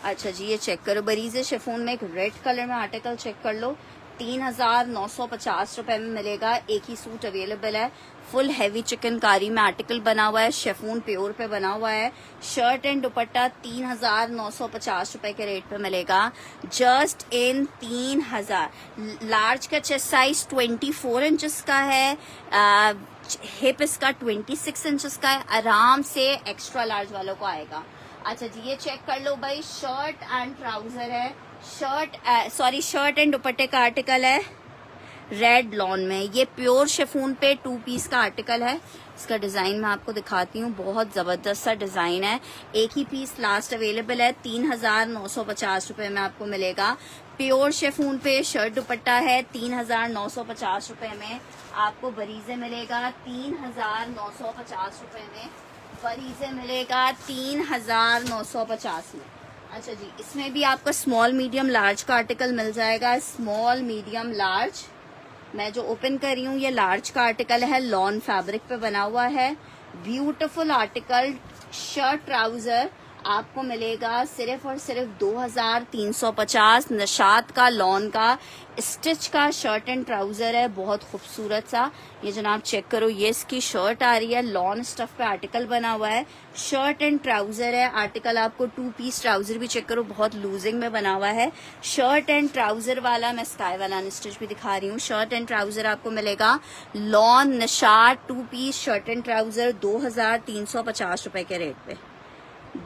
अच्छा जी, ये चेक करो, बरीजे शेफून में एक रेड कलर में आर्टिकल चेक कर लो। 3950 रुपए में मिलेगा। एक ही सूट अवेलेबल है। फुल हैवी चिकनकारी में आर्टिकल बना हुआ है, शेफून प्योर पे बना हुआ है। शर्ट एंड दुपट्टा 3950 रुपए के रेट पे मिलेगा। जस्ट इन 3000। लार्ज का चेस्ट साइज 24 इंचेस का है। हिप इसका 26 इंचेस का है। आराम से एक्स्ट्रा लार्ज वालों को आएगा। अच्छा जी, ये चेक कर लो भाई, शर्ट एंड ट्राउजर है। शर्ट एंड दुपट्टे का आर्टिकल है रेड लॉन में। ये प्योर शेफून पे 2 पीस का आर्टिकल है। इसका डिजाइन मैं आपको दिखाती हूँ, बहुत जबरदस्त सा डिजाइन है। एक ही पीस लास्ट अवेलेबल है। 3950 रुपए में आपको मिलेगा। प्योर शेफून पे शर्ट दुपट्टा है। 3950 रुपए में आपको बरीजे मिलेगा। 3950 रुपए में बरीजे मिलेगा। 3950 में। अच्छा जी, इसमें भी आपका स्मॉल मीडियम लार्ज का आर्टिकल मिल जाएगा। स्मॉल मीडियम लार्ज मैं जो ओपन कर रही हूँ ये लार्ज का आर्टिकल है, लॉन फैब्रिक पे बना हुआ है। ब्यूटीफुल आर्टिकल शर्ट ट्राउजर आपको मिलेगा सिर्फ और सिर्फ 2350। निशात का लॉन का स्टिच का शर्ट एंड ट्राउजर है, बहुत खूबसूरत सा। ये जनाब चेक करो, ये इसकी शर्ट आ रही है, लॉन स्टफ पे आर्टिकल बना हुआ है। शर्ट एंड ट्राउजर है। आर्टिकल आपको 2 पीस ट्राउजर भी चेक करो, बहुत लूजिंग में बना हुआ है। शर्ट एंड ट्राउजर वाला मैं स्काई वाला स्टिच भी दिखा रही हूँ। शर्ट एंड ट्राउजर आपको मिलेगा lawn Nishat 2 piece shirt and trouser 2350 रुपए के रेट पे।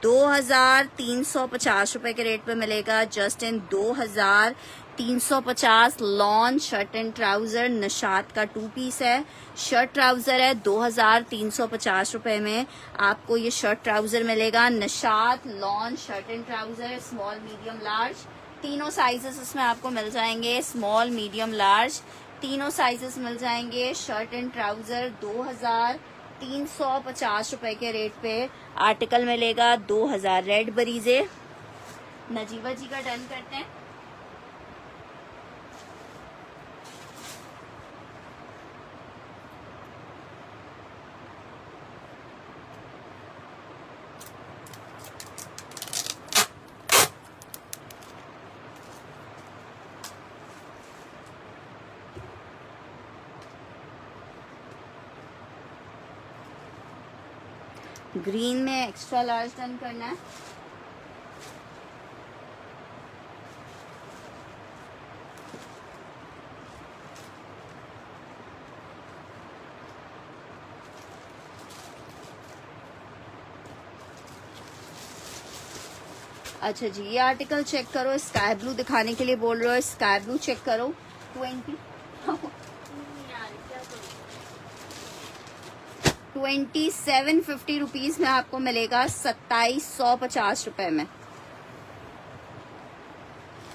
2350 रुपए के रेट पे मिलेगा। Just in 2350 lawn shirt and trouser Nishat का 2 पीस है। शर्ट ट्राउजर है 2350 रुपए में आपको ये शर्ट ट्राउजर मिलेगा। Nishat lawn shirt and trouser small medium large, तीनों साइजेस इसमें आपको मिल जाएंगे। स्मॉल मीडियम लार्ज तीनों साइजेस मिल जाएंगे। शर्ट एंड ट्राउजर 2350 रुपए के रेट पे आर्टिकल मिलेगा। 2000 रेड बरीजे। नजीबा जी का डन करते हैं। ग्रीन में एक्स्ट्रा लार्ज डन करना है। अच्छा जी, ये आर्टिकल चेक करो, स्काई ब्लू दिखाने के लिए बोल रहे हो। स्काई ब्लू चेक करो 2750 रुपीज में आपको मिलेगा। 2750 रुपए में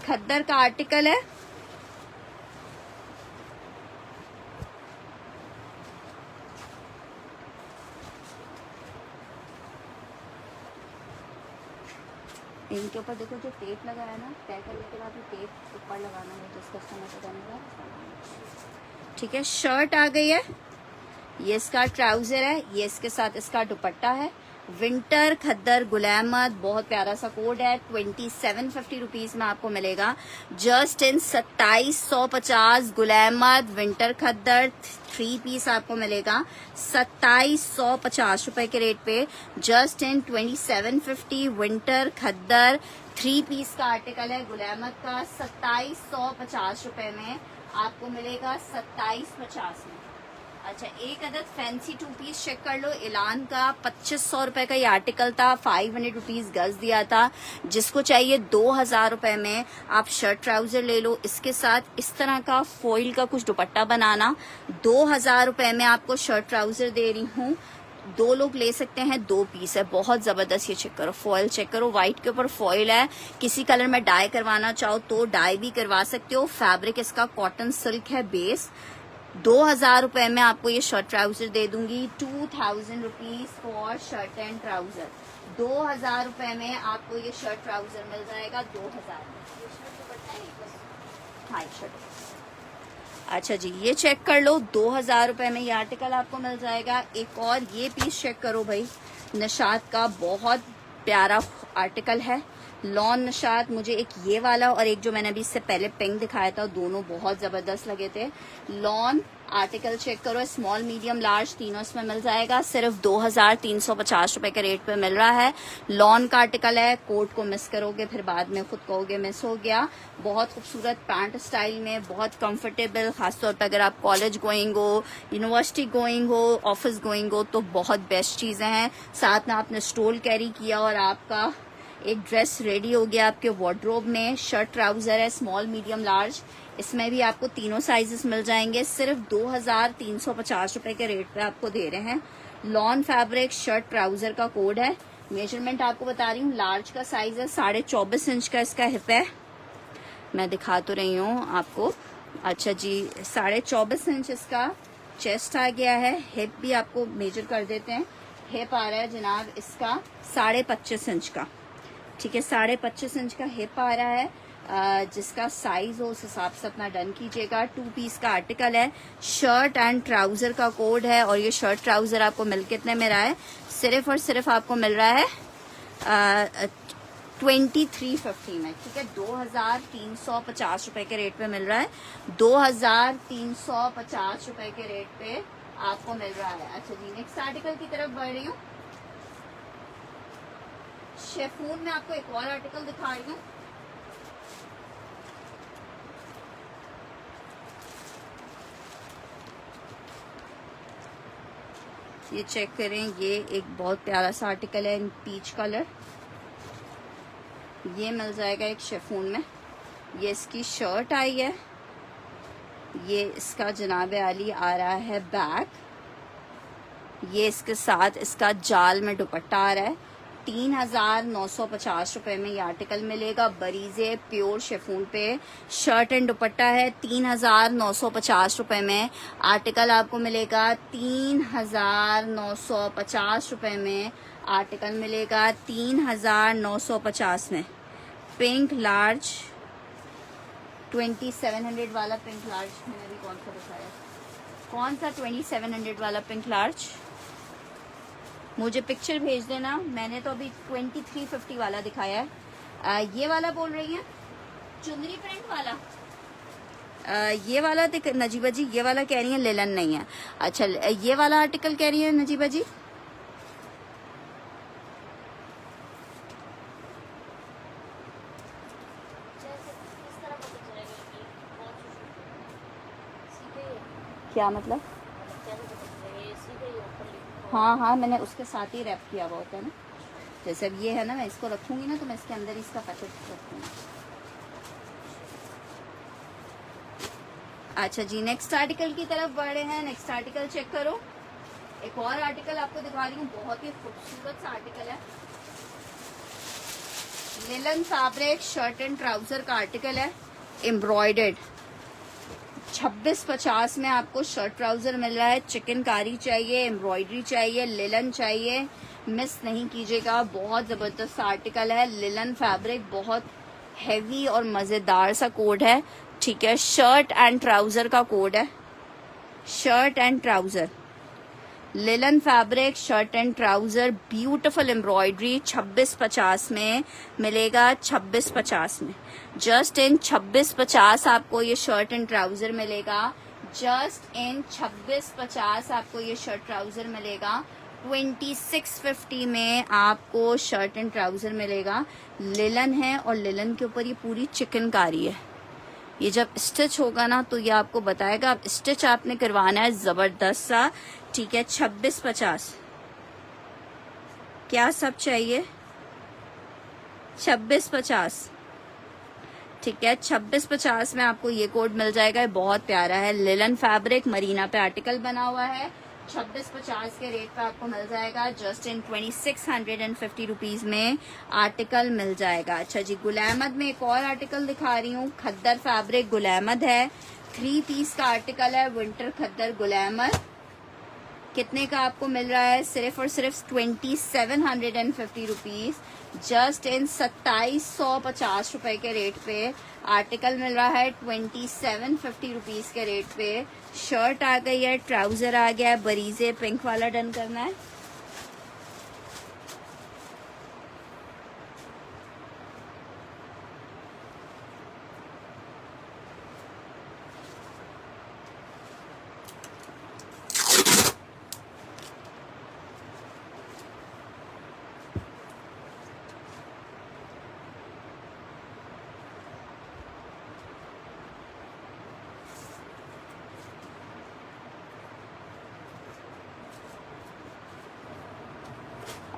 खद्दर का आर्टिकल है। इनके ऊपर देखो जो टेप लगाया ना, तय करने के बाद टेप ऊपर लगाना है, जिसका समय पता नहीं लगा। ठीक है, शर्ट आ गई है। ये इसका ट्राउजर है, ये इसके साथ इसका दुपट्टा है। विंटर खद्दर गुल अहमद, बहुत प्यारा सा कोड है। 2750 रुपीज में आपको मिलेगा just in 2750। Gul Ahmed winter khaddar 3 piece आपको मिलेगा 2750 रुपए के रेट पे just in 2750। Winter khaddar 3 piece का आर्टिकल है गुल अहमद का 2750 रुपए में आपको मिलेगा 2750 में। अच्छा, एक अदद फैंसी 2 पीस चेक कर लो। इलान का 2500 रुपए का ये आर्टिकल था, 500 रुपीज गज दिया था। जिसको चाहिए 2000 रुपए में आप शर्ट ट्राउजर ले लो। इसके साथ इस तरह का फॉइल का कुछ दुपट्टा बनाना, 2000 रुपए में आपको शर्ट ट्राउजर दे रही हूँ। 2 लोग ले सकते हैं, 2 पीस है, बहुत जबरदस्त। ये चेक करो, फॉइल चेक करो, व्हाइट के ऊपर फॉइल है। किसी कलर में डाई करवाना चाहो तो डाई भी करवा सकते हो। फैब्रिक इसका कॉटन सिल्क है बेस। 2000 रुपए में आपको ये शर्ट ट्राउजर दे दूंगी। 2000 rupees for shirt and trouser. 2000 रुपए में आपको ये शर्ट ट्राउजर मिल जाएगा। 2000 हाँ शर्ट। अच्छा जी, ये चेक कर लो, 2000 रुपए में ये आर्टिकल आपको मिल जाएगा। एक और ये पीस चेक करो भाई, निशात का बहुत प्यारा आर्टिकल है, लॉन निशात। मुझे एक ये वाला और एक जो मैंने अभी इससे पहले पिंक दिखाया था, दोनों बहुत जबरदस्त लगे थे। लॉन आर्टिकल चेक करो, स्मॉल मीडियम लार्ज तीनों इसमें मिल जाएगा। सिर्फ 2350 रुपए के रेट पे मिल रहा है। लॉन का आर्टिकल है, कोट को मिस करोगे फिर बाद में खुद कहोगे मिस हो गया। बहुत खूबसूरत पैंट स्टाइल में, बहुत कंफर्टेबल, खासतौर पर अगर आप कॉलेज गोइंग हो, यूनिवर्सिटी गोइंग हो, ऑफिस गोइंग हो तो बहुत बेस्ट चीजें हैं। साथ में आपने स्टोल कैरी किया और आपका एक ड्रेस रेडी हो गया आपके वार्डरोब में। शर्ट ट्राउजर है स्मॉल मीडियम लार्ज, इसमें भी आपको तीनों साइजेस मिल जाएंगे। सिर्फ 2350 रुपए के रेट पे आपको दे रहे हैं। लॉन फैब्रिक शर्ट ट्राउजर का कोड है। मेजरमेंट आपको बता रही हूँ, लार्ज का साइज है, 24.5 इंच का इसका हिप है। मैं दिखा तो रही हूँ आपको। अच्छा जी, 24.5 इंच इसका चेस्ट आ गया है। हिप भी आपको मेजर कर देते हैं। हिप आ रहा है जनाब इसका 25.5 इंच का, ठीक है, 25.5 इंच का हिप आ रहा है। जिसका साइज हो उस हिसाब से अपना डन कीजिएगा। 2 पीस का आर्टिकल है, शर्ट एंड ट्राउजर का कोड है। और ये शर्ट ट्राउजर आपको मिल कितने में रहा है? सिर्फ और सिर्फ आपको मिल रहा है 2350 में, ठीक है। 2350 रुपए के रेट पे मिल रहा है। 2350 रुपए के रेट पे आपको मिल रहा है। अच्छा जी, नेक्स्ट आर्टिकल की तरफ बढ़ रही हूँ। शेफून में आपको एक और आर्टिकल दिखा रही हूँ। ये चेक करें, ये एक बहुत प्यारा सा आर्टिकल है इन पीच कलर। ये मिल जाएगा एक शेफून में। ये इसकी शर्ट आई है, ये इसका जनाब आली आ रहा है बैक। ये इसके साथ इसका जाल में दुपट्टा आ रहा है। 3950 रुपए में ये आर्टिकल मिलेगा। बरीजे प्योर शेफून पे शर्ट एंड दुपट्टा है। 3950 रुपए में आर्टिकल आपको मिलेगा। 3950 रुपए में आर्टिकल मिलेगा। 3950 में पिंक लार्ज 2700 वाला पिंक लार्ज मैंने अभी कौन सा दिखाया? कौन सा 2700 वाला पिंक लार्ज? मुझे पिक्चर भेज देना। मैंने तो अभी 2350 वाला दिखाया है। ये वाला बोल रही है चुंदरी प्रिंट वाला। ये वाला नजीबा जी, ये वाला कह रही है लेलन नहीं है। अच्छा, ये वाला आर्टिकल कह रही है नजीबा जी। क्या मतलब? हाँ हाँ, मैंने उसके साथ ही रैप किया हुआ होता है ना। जैसे अब ये है ना, मैं इसको रखूंगी ना तो मैं इसके अंदर इसका पैकेट रखूंगी। अच्छा जी, नेक्स्ट आर्टिकल की तरफ बढ़ रहे हैं। नेक्स्ट आर्टिकल चेक करो। एक और आर्टिकल आपको दिखा रही हूँ, बहुत ही खूबसूरत सा आर्टिकल है। Linen fabric shirt and trouser का आर्टिकल है, एम्ब्रॉयडर्ड। 2650 में आपको शर्ट ट्राउजर मिल रहा है। चिकनकारी चाहिए, एम्ब्रॉयडरी चाहिए, लिलन चाहिए, मिस नहीं कीजिएगा। बहुत जबरदस्त आर्टिकल है। लिलन फैब्रिक, बहुत हैवी और मजेदार सा कोड है, ठीक है। शर्ट एंड ट्राउजर का कोड है, shirt and trouser linen fabric shirt and trouser, beautiful embroidery, 2650 में मिलेगा, 2650 में, जस्ट इन 2650 आपको ये शर्ट एंड ट्राउजर मिलेगा, जस्ट इन 2650 आपको ये शर्ट ट्राउजर मिलेगा, 2650 में आपको शर्ट एंड ट्राउजर मिलेगा। लिलन है और लिलन के ऊपर ये पूरी चिकनकारी है। ये जब स्टिच होगा ना तो ये आपको बताएगा। आप स्टिच आपने करवाना है जबरदस्त सा, ठीक है। 2650 क्या सब चाहिए, 2650, ठीक है। 2650 में आपको ये कोड मिल जाएगा, ये बहुत प्यारा है। लिलन फैब्रिक, मरीना पे आर्टिकल बना हुआ है, 2650 के रेट पे आपको मिल जाएगा, जस्ट इन 2650 रुपीज में आर्टिकल मिल जाएगा। अच्छा जी, गुल अहमद में एक और आर्टिकल दिखा रही हूँ। खद्दर फैब्रिक गुल अहमद है, 3 पीस का आर्टिकल है, विंटर खद्दर गुल अहमद। कितने का आपको मिल रहा है, सिर्फ और सिर्फ 2750 रुपीज, जस्ट इन 2750 रुपए के रेट पे आर्टिकल मिल रहा है, 2750 रुपीज के रेट पे। शर्ट आ गई है, ट्राउजर आ गया है, बरीजे पिंक वाला डन करना है।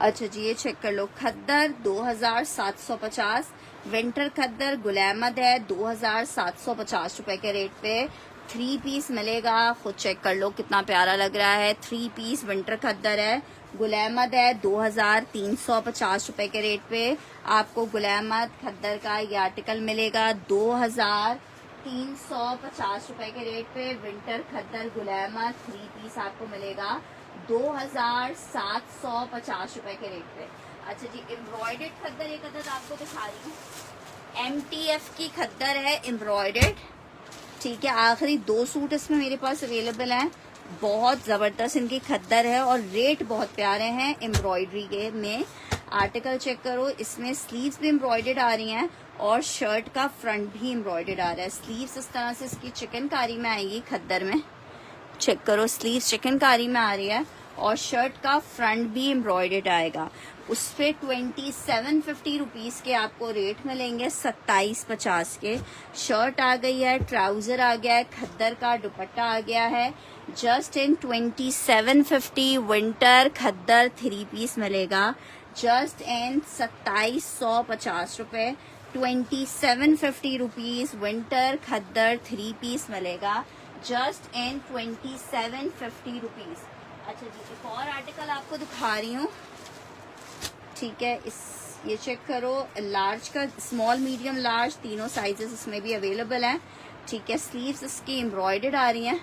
अच्छा जी, ये चेक कर लो। खद्दर 2750, विंटर खद्दर गुल अहमद है, 2750 रुपए के रेट पे 3 पीस मिलेगा। खुद चेक कर लो कितना प्यारा लग रहा है। 3 पीस विंटर खद्दर है, गुल अहमद है, 2350 रुपए के रेट पे आपको गुल अहमद खद्दर का ये आर्टिकल मिलेगा, 2350 रुपए के रेट पे विंटर खद्दर गुल अहमद 3 पीस आपको मिलेगा, 2750 रुपए के रेट पे। अच्छा जी, एम्ब्रॉयडर्ड खद्दर एक अदद आपको दिखा रही हूँ। MTF की खद्दर है एम्ब्रॉयडर्ड, ठीक है। आखिरी 2 सूट इसमें मेरे पास अवेलेबल हैं। बहुत जबरदस्त इनकी खद्दर है और रेट बहुत प्यारे हैं एम्ब्रॉयडरी के में। आर्टिकल चेक करो, इसमें स्लीव्स भी एम्ब्रॉयडर्ड आ रही हैं और शर्ट का फ्रंट भी एम्ब्रॉयडर्ड आ रहा है। स्लीव्स इस तरह से इसकी चिकनकारी में आएगी खद्दर में, चेक करो, स्लीव्स चिकनकारी में आ रही है और शर्ट का फ्रंट भी एम्ब्रॉयडर्ड आएगा। उस पे 2750 रुपीज के आपको रेट मिलेंगे, 2750 के। शर्ट आ गई है, ट्राउजर आ गया है, खद्दर का दुपट्टा आ गया है, just in 2750 winter khaddar 3 piece मिलेगा, जस्ट इन 2750 रुपए। 2750 रुपीज विंटर खद्दर 3 पीस मिलेगा, जस्ट इन 2750 रुपीज। अच्छा जी, एक और आर्टिकल आपको दिखा रही हूँ, ठीक है। ये चेक करो, लार्ज का, स्मॉल मीडियम लार्ज तीनों साइजेस इसमें भी अवेलेबल हैं, ठीक है। स्लीव्स इसकी एम्ब्रॉयडर्ड आ रही हैं,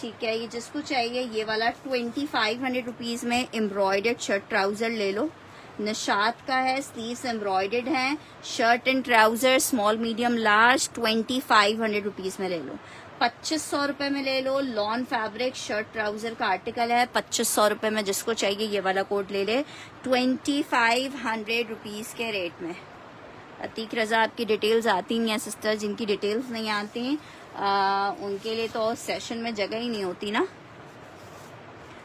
ठीक है। ये जिसको चाहिए ये वाला 2500 रुपीज में एम्ब्रॉयडर्ड शर्ट ट्राउजर ले लो। निशात का है, स्लीव्स एम्ब्रॉयडर्ड हैं, shirt and trouser small medium large 2500 rupees में ले लो। 2500 रुपए में ले लो। लॉन फैब्रिक शर्ट ट्राउजर का आर्टिकल है, 2500 रुपए में, जिसको चाहिए ये वाला कोड ले ले, 2500 रुपीज के रेट में। अतीक रजा, आपकी डिटेल्स आती नहीं है सिस्टर, जिनकी डिटेल्स नहीं आती उनके लिए तो सेशन में जगह ही नहीं होती ना।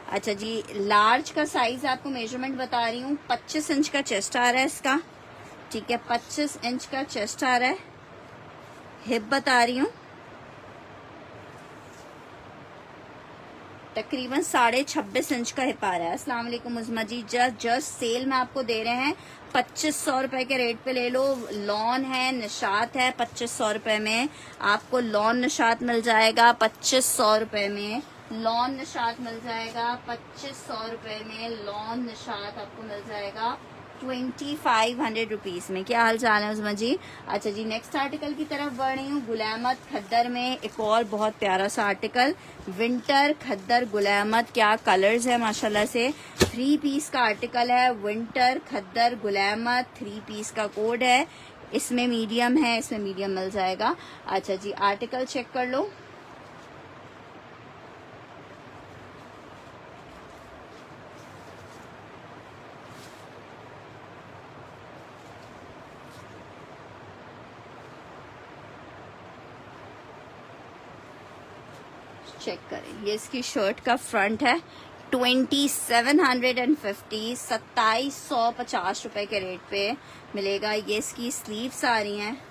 अच्छा जी, लार्ज का साइज आपको मेजरमेंट बता रही हूँ। 25 इंच का चेस्ट आ रहा है इसका, ठीक है। 25 इंच का चेस्ट आ रहा है। हिप बता रही हूँ तकरीबन 26.5 इंच का हिप आ रहा है। अस्सलाम वालेकुम उज़मा जी, जस्ट सेल में आपको दे रहे हैं 2500 रुपए के रेट पे ले लो। लॉन है, निशात है, 2500 रुपए में आपको लॉन निशात मिल जाएगा, 2500 रुपए में लॉन निशात मिल जाएगा, 2500 रुपए में लॉन निशात आपको मिल जाएगा 2500 रुपीज में। क्या हाल चाल है उज़मा जी? अच्छा जी, नेक्स्ट आर्टिकल की तरफ बढ़ रही हूँ। गुल अहमद खद्दर में एक और बहुत प्यारा सा आर्टिकल, विंटर खद्दर गुल अहमद। क्या कलर्स है माशाल्लाह से। 3 पीस का आर्टिकल है, विंटर खद्दर गुल अहमद 3 पीस का कोड है। इसमें मीडियम है, इसमें मीडियम मिल जाएगा। अच्छा जी, आर्टिकल चेक कर लो। चेक करें, ये इसकी शर्ट का फ्रंट है 2750, 2750 रुपए के रेट पे मिलेगा। ये इसकी स्लीव्स आ रही हैं।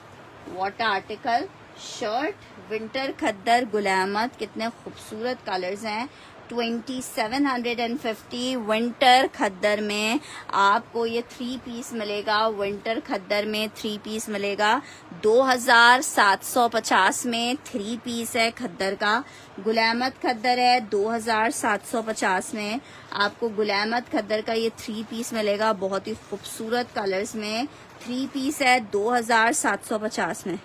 वाटर आर्टिकल शर्ट, विंटर खद्दर गुल अहमद, कितने खूबसूरत कलर्स हैं। 2750 विंटर खद्दर में आपको ये 3 पीस मिलेगा। विंटर खद्दर में 3 पीस मिलेगा। 2750 में 3 पीस है खद्दर का। गुल अहमद खद्दर है 2750 में आपको गुल अहमद खद्दर का ये 3 पीस मिलेगा। बहुत ही खूबसूरत कलर्स में 3 पीस है 2750 में।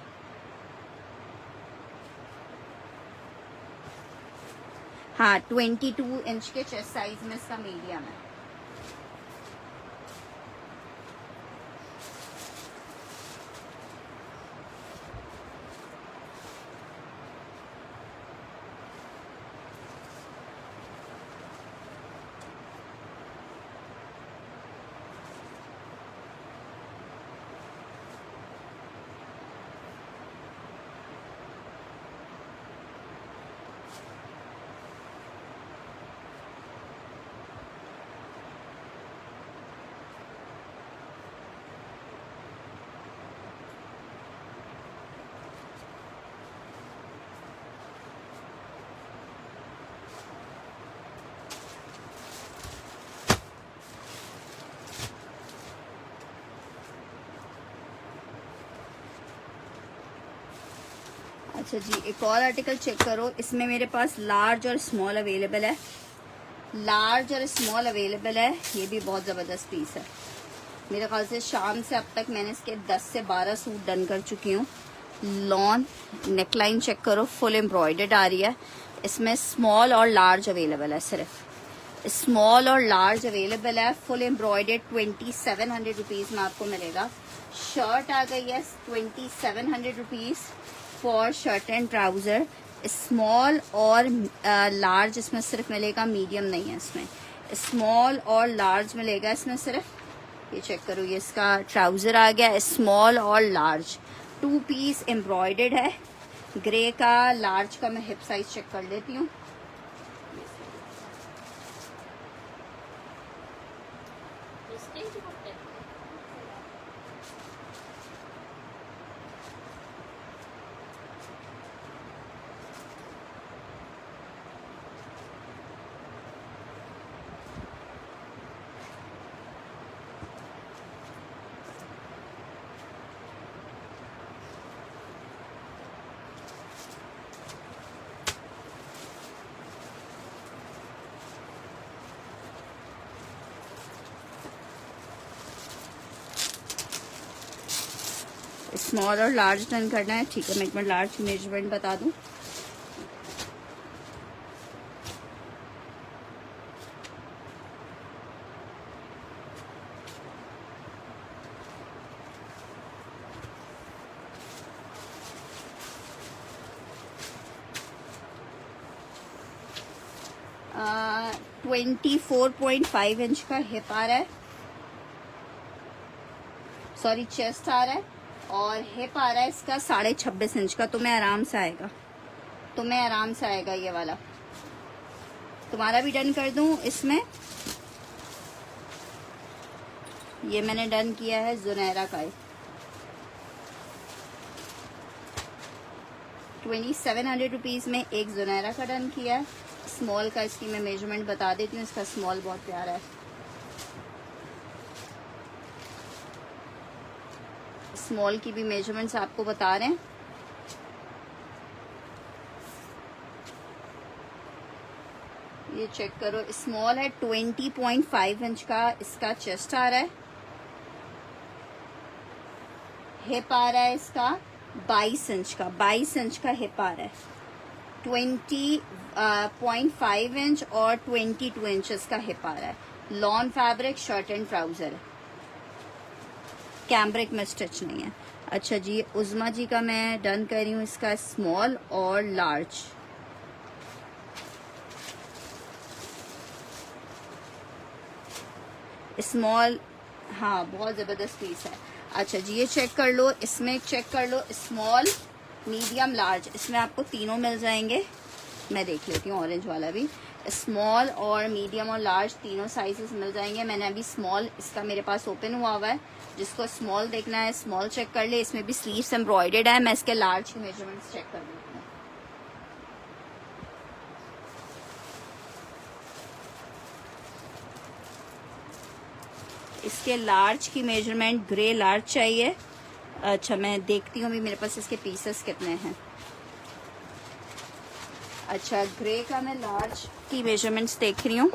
हाँ, 22 इंच के चेस्ट साइज में इसका मीडियम है। अच्छा जी, एक और आर्टिकल चेक करो। इसमें मेरे पास लार्ज और स्मॉल अवेलेबल है। लार्ज और स्मॉल अवेलेबल है। ये भी बहुत ज़बरदस्त पीस है। मेरे ख्याल से शाम से अब तक मैंने इसके 10 से 12 सूट डन कर चुकी हूँ। लॉन नेकलाइन चेक करो, फुल एम्ब्रॉयडर्ड आ रही है। इसमें स्मॉल और लार्ज अवेलेबल है। सिर्फ स्मॉल और लार्ज अवेलेबल है। फुल एम्ब्रॉयडर्ड 2700 रुपीज़ में आपको मिलेगा। शर्ट आ गई है 2700 rupees for shirt and trouser. Small और लार्ज इसमें सिर्फ मिलेगा, मीडियम नहीं है इसमें। स्मॉल और लार्ज मिलेगा इसमें सिर्फ। ये चेक करो, ये इसका ट्राउज़र आ गया स्मॉल और लार्ज। 2 पीस एम्ब्रॉयडर्ड है। ग्रे का, लार्ज का मैं हिप साइज चेक कर लेती हूँ। स्मॉल और लार्ज डन करना है, ठीक है। मैं एक मिनट लार्ज मेजरमेंट बता दूं। आ, 24.5 इंच का हिप आ रहा है, सॉरी चेस्ट आ रहा है। और हिप आ रहा है इसका 26.5 इंच का। तुम्हें आराम से आएगा, तुम्हें आराम से आएगा ये वाला। तुम्हारा भी डन कर दूं इसमें। ये मैंने डन किया है जुनैरा का। 2700 रुपीज़ में एक जुनैरा का डन किया है। स्मॉल का इसकी मैं मेजरमेंट बता देती हूँ। इसका स्मॉल बहुत प्यारा है। स्मॉल की भी मेजरमेंट्स आपको बता रहे हैं। ये चेक करो, स्मॉल है 20.5 इंच का इसका चेस्ट आ रहा है। हिप आ रहा है इसका 22 इंच का, 22 इंच का हिप आ रहा है। 20.5 इंच और 22 इंच का हिप आ रहा है। Lawn fabric shirt and trouser है, कैम्ब्रिक में स्टिच नहीं है। अच्छा जी, उज़मा जी का मैं डन कर रही हूँ इसका स्मॉल और लार्ज। स्मॉल, हाँ बहुत ज़बरदस्त पीस है। अच्छा जी, ये चेक कर लो, इसमें चेक कर लो स्मॉल मीडियम लार्ज, इसमें आपको तीनों मिल जाएंगे। मैं देख लेती हूँ ऑरेंज वाला भी। स्मॉल और मीडियम और लार्ज तीनों साइजेस मिल जाएंगे। मैंने अभी स्मॉल इसका मेरे पास ओपन हुआ हुआ है, जिसको स्मॉल देखना है स्मॉल चेक कर ले। इसमें भी स्लीव्स एम्ब्रॉयडर्ड है। मैं इसके लार्ज के मेजरमेंट्स चेक कर लेती हूँ। इसके लार्ज की मेजरमेंट ग्रे लार्ज चाहिए। अच्छा मैं देखती हूँ अभी मेरे पास इसके पीसेस कितने हैं। अच्छा ग्रे का मैं लार्ज की मेजरमेंट्स देख रही हूँ।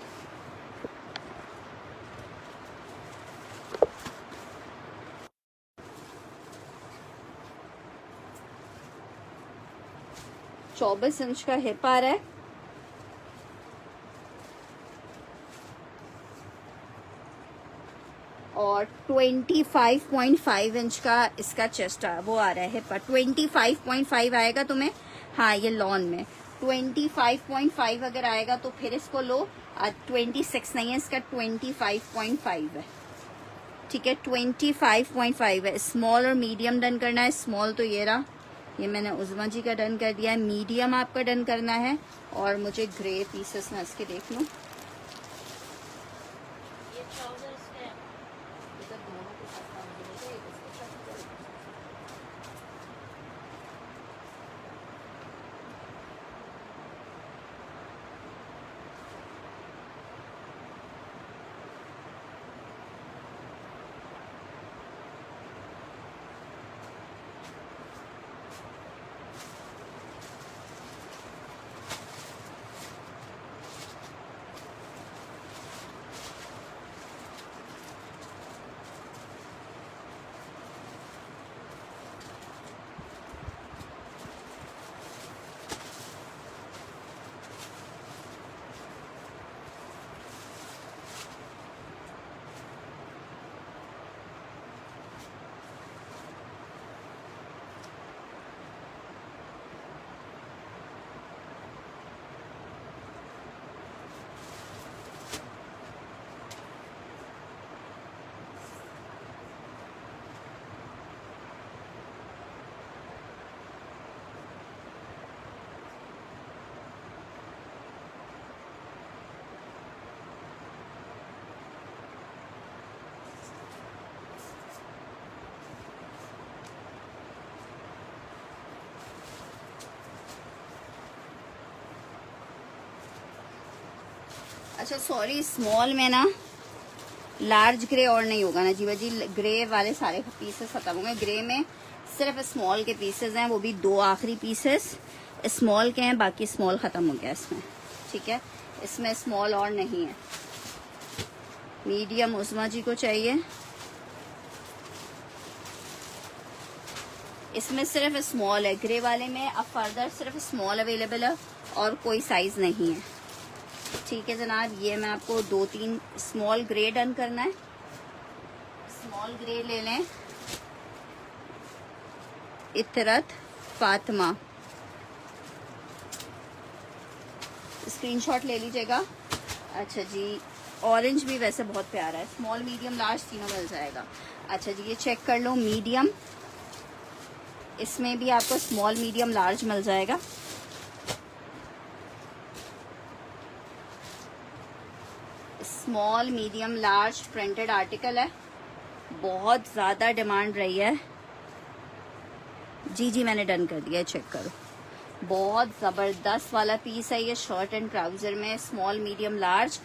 चौबीस इंच का हिप आ रहा है और 25.5 इंच का इसका चेस्ट वो आ रहा है। पर 25.5 आएगा तुम्हें, हाँ ये लॉन में 25.5 अगर आएगा तो फिर इसको लो। 26 नहीं है इसका, 25.5 है। ठीक है 25.5 है। स्मॉल और मीडियम डन करना है। स्मॉल तो ये रहा, ये मैंने उज़मा जी का डन कर दिया है। मीडियम आपका डन करना है और मुझे ग्रे पीसेस ना इसके देख लूँ। अच्छा सॉरी, स्मॉल में ना लार्ज ग्रे और नहीं होगा ना जीवा जी। ग्रे वाले सारे पीसेस खत्म हो गए। ग्रे में सिर्फ स्मॉल के पीसेस हैं, वो भी 2 आखिरी पीसेस स्मॉल के हैं, बाकी स्मॉल खत्म हो गया इसमें। ठीक है इसमें स्मॉल और नहीं है। मीडियम उज़मा जी को चाहिए। इसमें सिर्फ स्मॉल है ग्रे वाले में। अब फर्दर सिर्फ स्मॉल अवेलेबल है और कोई साइज नहीं है। ठीक है जनाब, ये मैं आपको 2-3 स्मॉल ग्रे डन करना है। स्मॉल ग्रे ले लें। इतरत फातिमा, स्क्रीनशॉट ले लीजिएगा। अच्छा जी ऑरेंज भी वैसे बहुत प्यारा है। स्मॉल मीडियम लार्ज तीनों मिल जाएगा। अच्छा जी ये चेक कर लो मीडियम, इसमें भी आपको स्मॉल मीडियम लार्ज मिल जाएगा। Small medium large printed article है, बहुत ज़्यादा डिमांड रही है। जी मैंने डन कर दिया है, चेक करो। बहुत ज़बरदस्त वाला पीस है ये, शर्ट एंड ट्राउज़र में स्मॉल मीडियम लार्ज,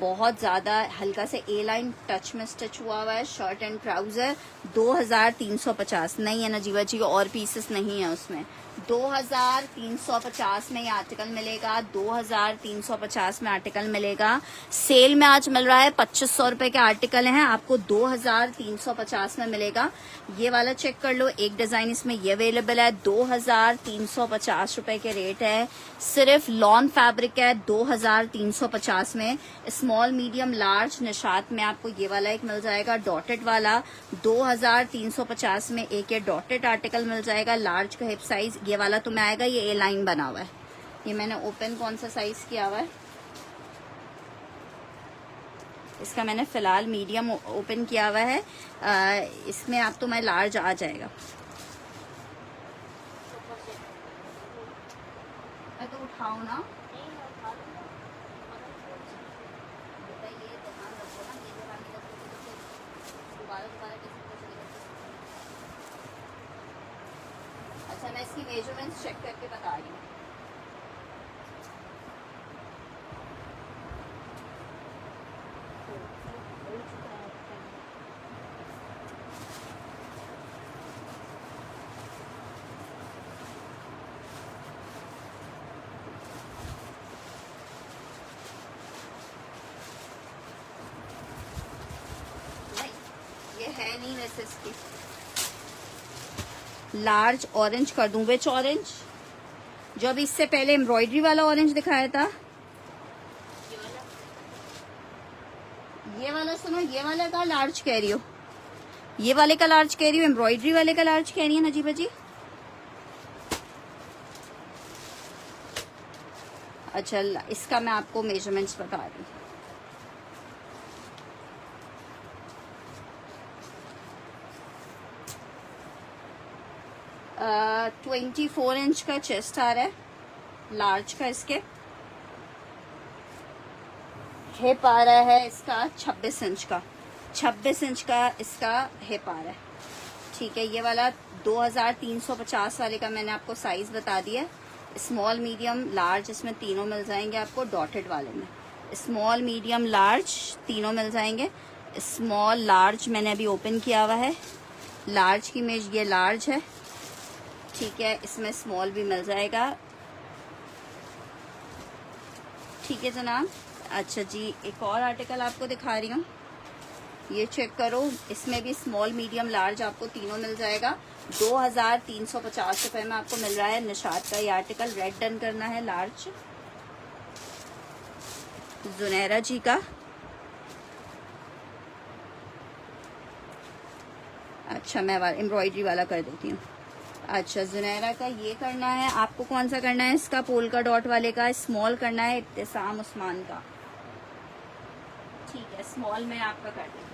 बहुत ज़्यादा हल्का से ए लाइन टच में स्टिच हुआ हुआ है। शर्ट एंड ट्राउज़र 2350 नहीं है ना जीवा जी, और पीसेस नहीं है उसमें। 2350 में ये आर्टिकल मिलेगा। 2350 में आर्टिकल मिलेगा। सेल में आज मिल रहा है 2500 रुपए के आर्टिकल हैं, आपको 2350 में मिलेगा। ये वाला चेक कर लो, एक डिजाइन इसमें ये अवेलेबल है। 2350 रुपए के रेट है। सिर्फ लॉन फैब्रिक है 2350 में। स्मॉल मीडियम लार्ज निशात में आपको ये वाला एक मिल जाएगा डॉटेड वाला। 2350 में एक ये डॉटेड आर्टिकल मिल जाएगा। लार्ज का हिप साइज ये वाला तुम्हें आएगा। ये ए लाइन बना हुआ है। ये मैंने ओपन कौन सा साइज किया हुआ है, इसका मैंने फिलहाल मीडियम ओपन किया हुआ है। इसमें आप तुम्हें लार्ज आ जाएगा। मैं तो खाओ ना नहीं मैं खा लूँगा। बेटा, ये ध्यान रखो ना, ये ध्यान नहीं रखोगे तो फिर दोबारा कैसे पता चलेगा। अच्छा, मैं इसकी मेजरमेंट्स चेक करके बता रही हूँ। हो चुका है टाइम। नहीं, ये है नहीं वैसे इसकी। लार्ज ऑरेंज कर दूं, विच ऑरेंज? जो अभी इससे पहले एम्ब्रॉयडरी वाला ऑरेंज दिखाया था, ये वाला ये वाला। सुनो, ये वाले का लार्ज कह रही हो? ये वाले का लार्ज कह रही हो? एम्ब्रॉयडरी वाले का लार्ज कह रही है नजीबा जी? अच्छा, इसका मैं आपको मेजरमेंट्स बता रही हूँ। 24 इंच का चेस्ट आ रहा है लार्ज का। इसके हिप आ रहा है इसका 26 इंच का। 26 इंच का इसका हिप आ रहा है। ठीक है, ये वाला 2350 वाले का मैंने आपको साइज बता दिया। स्मॉल, मीडियम, लार्ज इसमें तीनों मिल जाएंगे आपको डॉटेड वाले में। स्मॉल, मीडियम, लार्ज तीनों मिल जाएंगे। स्मॉल, लार्ज मैंने अभी ओपन किया हुआ है। लार्ज की इमेज ये लार्ज है। ठीक है, इसमें स्मॉल भी मिल जाएगा। ठीक है जनाब। अच्छा जी, एक और आर्टिकल आपको दिखा रही हूँ, ये चेक करो। इसमें भी स्मॉल, मीडियम, लार्ज आपको तीनों मिल जाएगा। 2350 रुपए में आपको मिल रहा है निशात का ये आर्टिकल। रेड डन करना है, लार्ज, जुनैरा जी का। अच्छा, मैं एम्ब्रॉयडरी वाला कर देती हूँ। अच्छा, जुनैरा का ये करना है आपको। कौन सा करना है इसका? पोल्का डॉट वाले का स्मॉल करना है, इब्तिसाम उस्मान का। ठीक है, स्मॉल में आपका कर देती हूँ।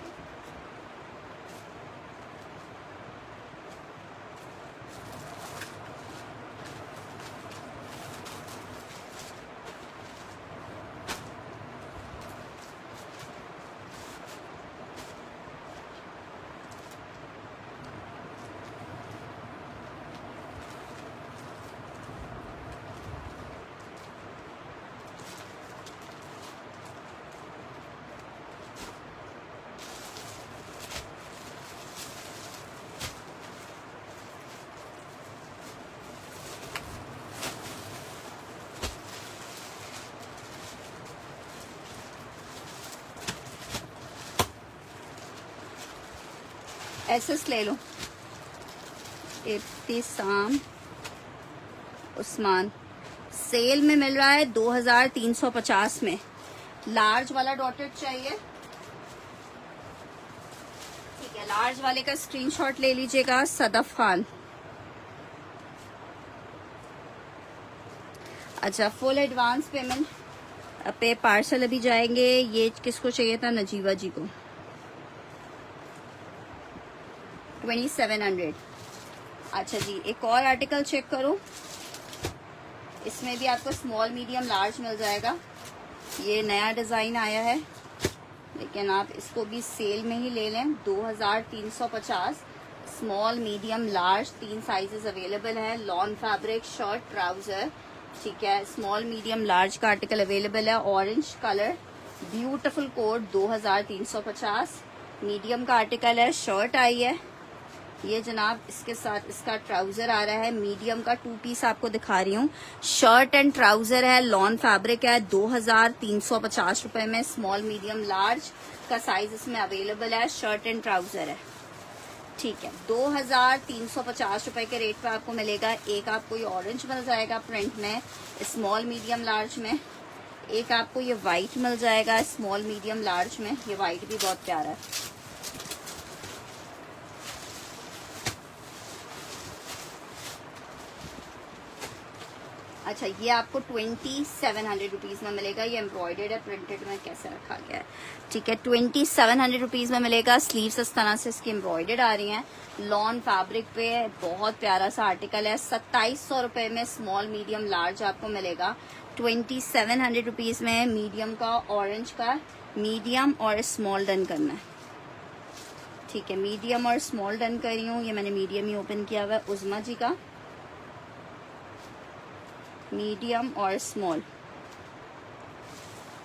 एसएस ले लो, इब्तिसाम उस्मान। सेल में मिल रहा है 2350 में। लार्ज वाला डॉटेड चाहिए। ठीक है, लार्ज वाले का स्क्रीनशॉट ले लीजिएगा, सदफ खान। अच्छा, फुल एडवांस पेमेंट पे पार्सल अभी जाएंगे। ये किसको चाहिए था? नजीबा जी को। 2700। अच्छा जी, एक और आर्टिकल चेक करो। इसमें भी आपको स्मॉल, मीडियम, लार्ज मिल जाएगा। ये नया डिजाइन आया है, लेकिन आप इसको भी सेल में ही ले लें। 2350। स्मॉल, मीडियम, लार्ज तीन साइजेस अवेलेबल है। Lawn fabric, shirt, trouser. ठीक है, स्मॉल, मीडियम, लार्ज का आर्टिकल अवेलेबल है। Orange colour, beautiful code, 2350। Medium का आर्टिकल है, शर्ट आई है ये जनाब। इसके साथ इसका ट्राउजर आ रहा है। मीडियम का 2 पीस आपको दिखा रही हूँ। शर्ट एंड ट्राउजर है, लॉन फैब्रिक है, 2350 रुपए में। स्मॉल, मीडियम, लार्ज का साइज इसमें अवेलेबल है। शर्ट एंड ट्राउजर है। ठीक है, 2350 रुपए के रेट पे आपको मिलेगा। एक आपको ये ऑरेंज मिल जाएगा प्रिंट में, स्मॉल, मीडियम, लार्ज में। एक आपको ये व्हाइट मिल जाएगा स्मॉल, मीडियम, लार्ज में। ये व्हाइट भी बहुत प्यारा है। अच्छा ये आपको 2700 रुपीज़ में मिलेगा। ये एम्ब्रॉयडर्ड है, प्रिंटेड में कैसे रखा गया है, ठीक है। 2700 रुपीज़ में मिलेगा। स्लीव्स इस तरह से इसकी एम्ब्रॉयडर्ड आ रही हैं, लॉन फैब्रिक पे है, बहुत प्यारा सा आर्टिकल है। 2700 रुपये में स्मॉल मीडियम लार्ज आपको मिलेगा। 2700 रुपीज़ में मीडियम का, ऑरेंज का, मीडियम और स्मॉल डन करना है, ठीक है। मीडियम और स्मॉल डन कर रही हूँ, ये मैंने मीडियम ही ओपन किया हुआ है। उज़मा जी का मीडियम और स्मॉल,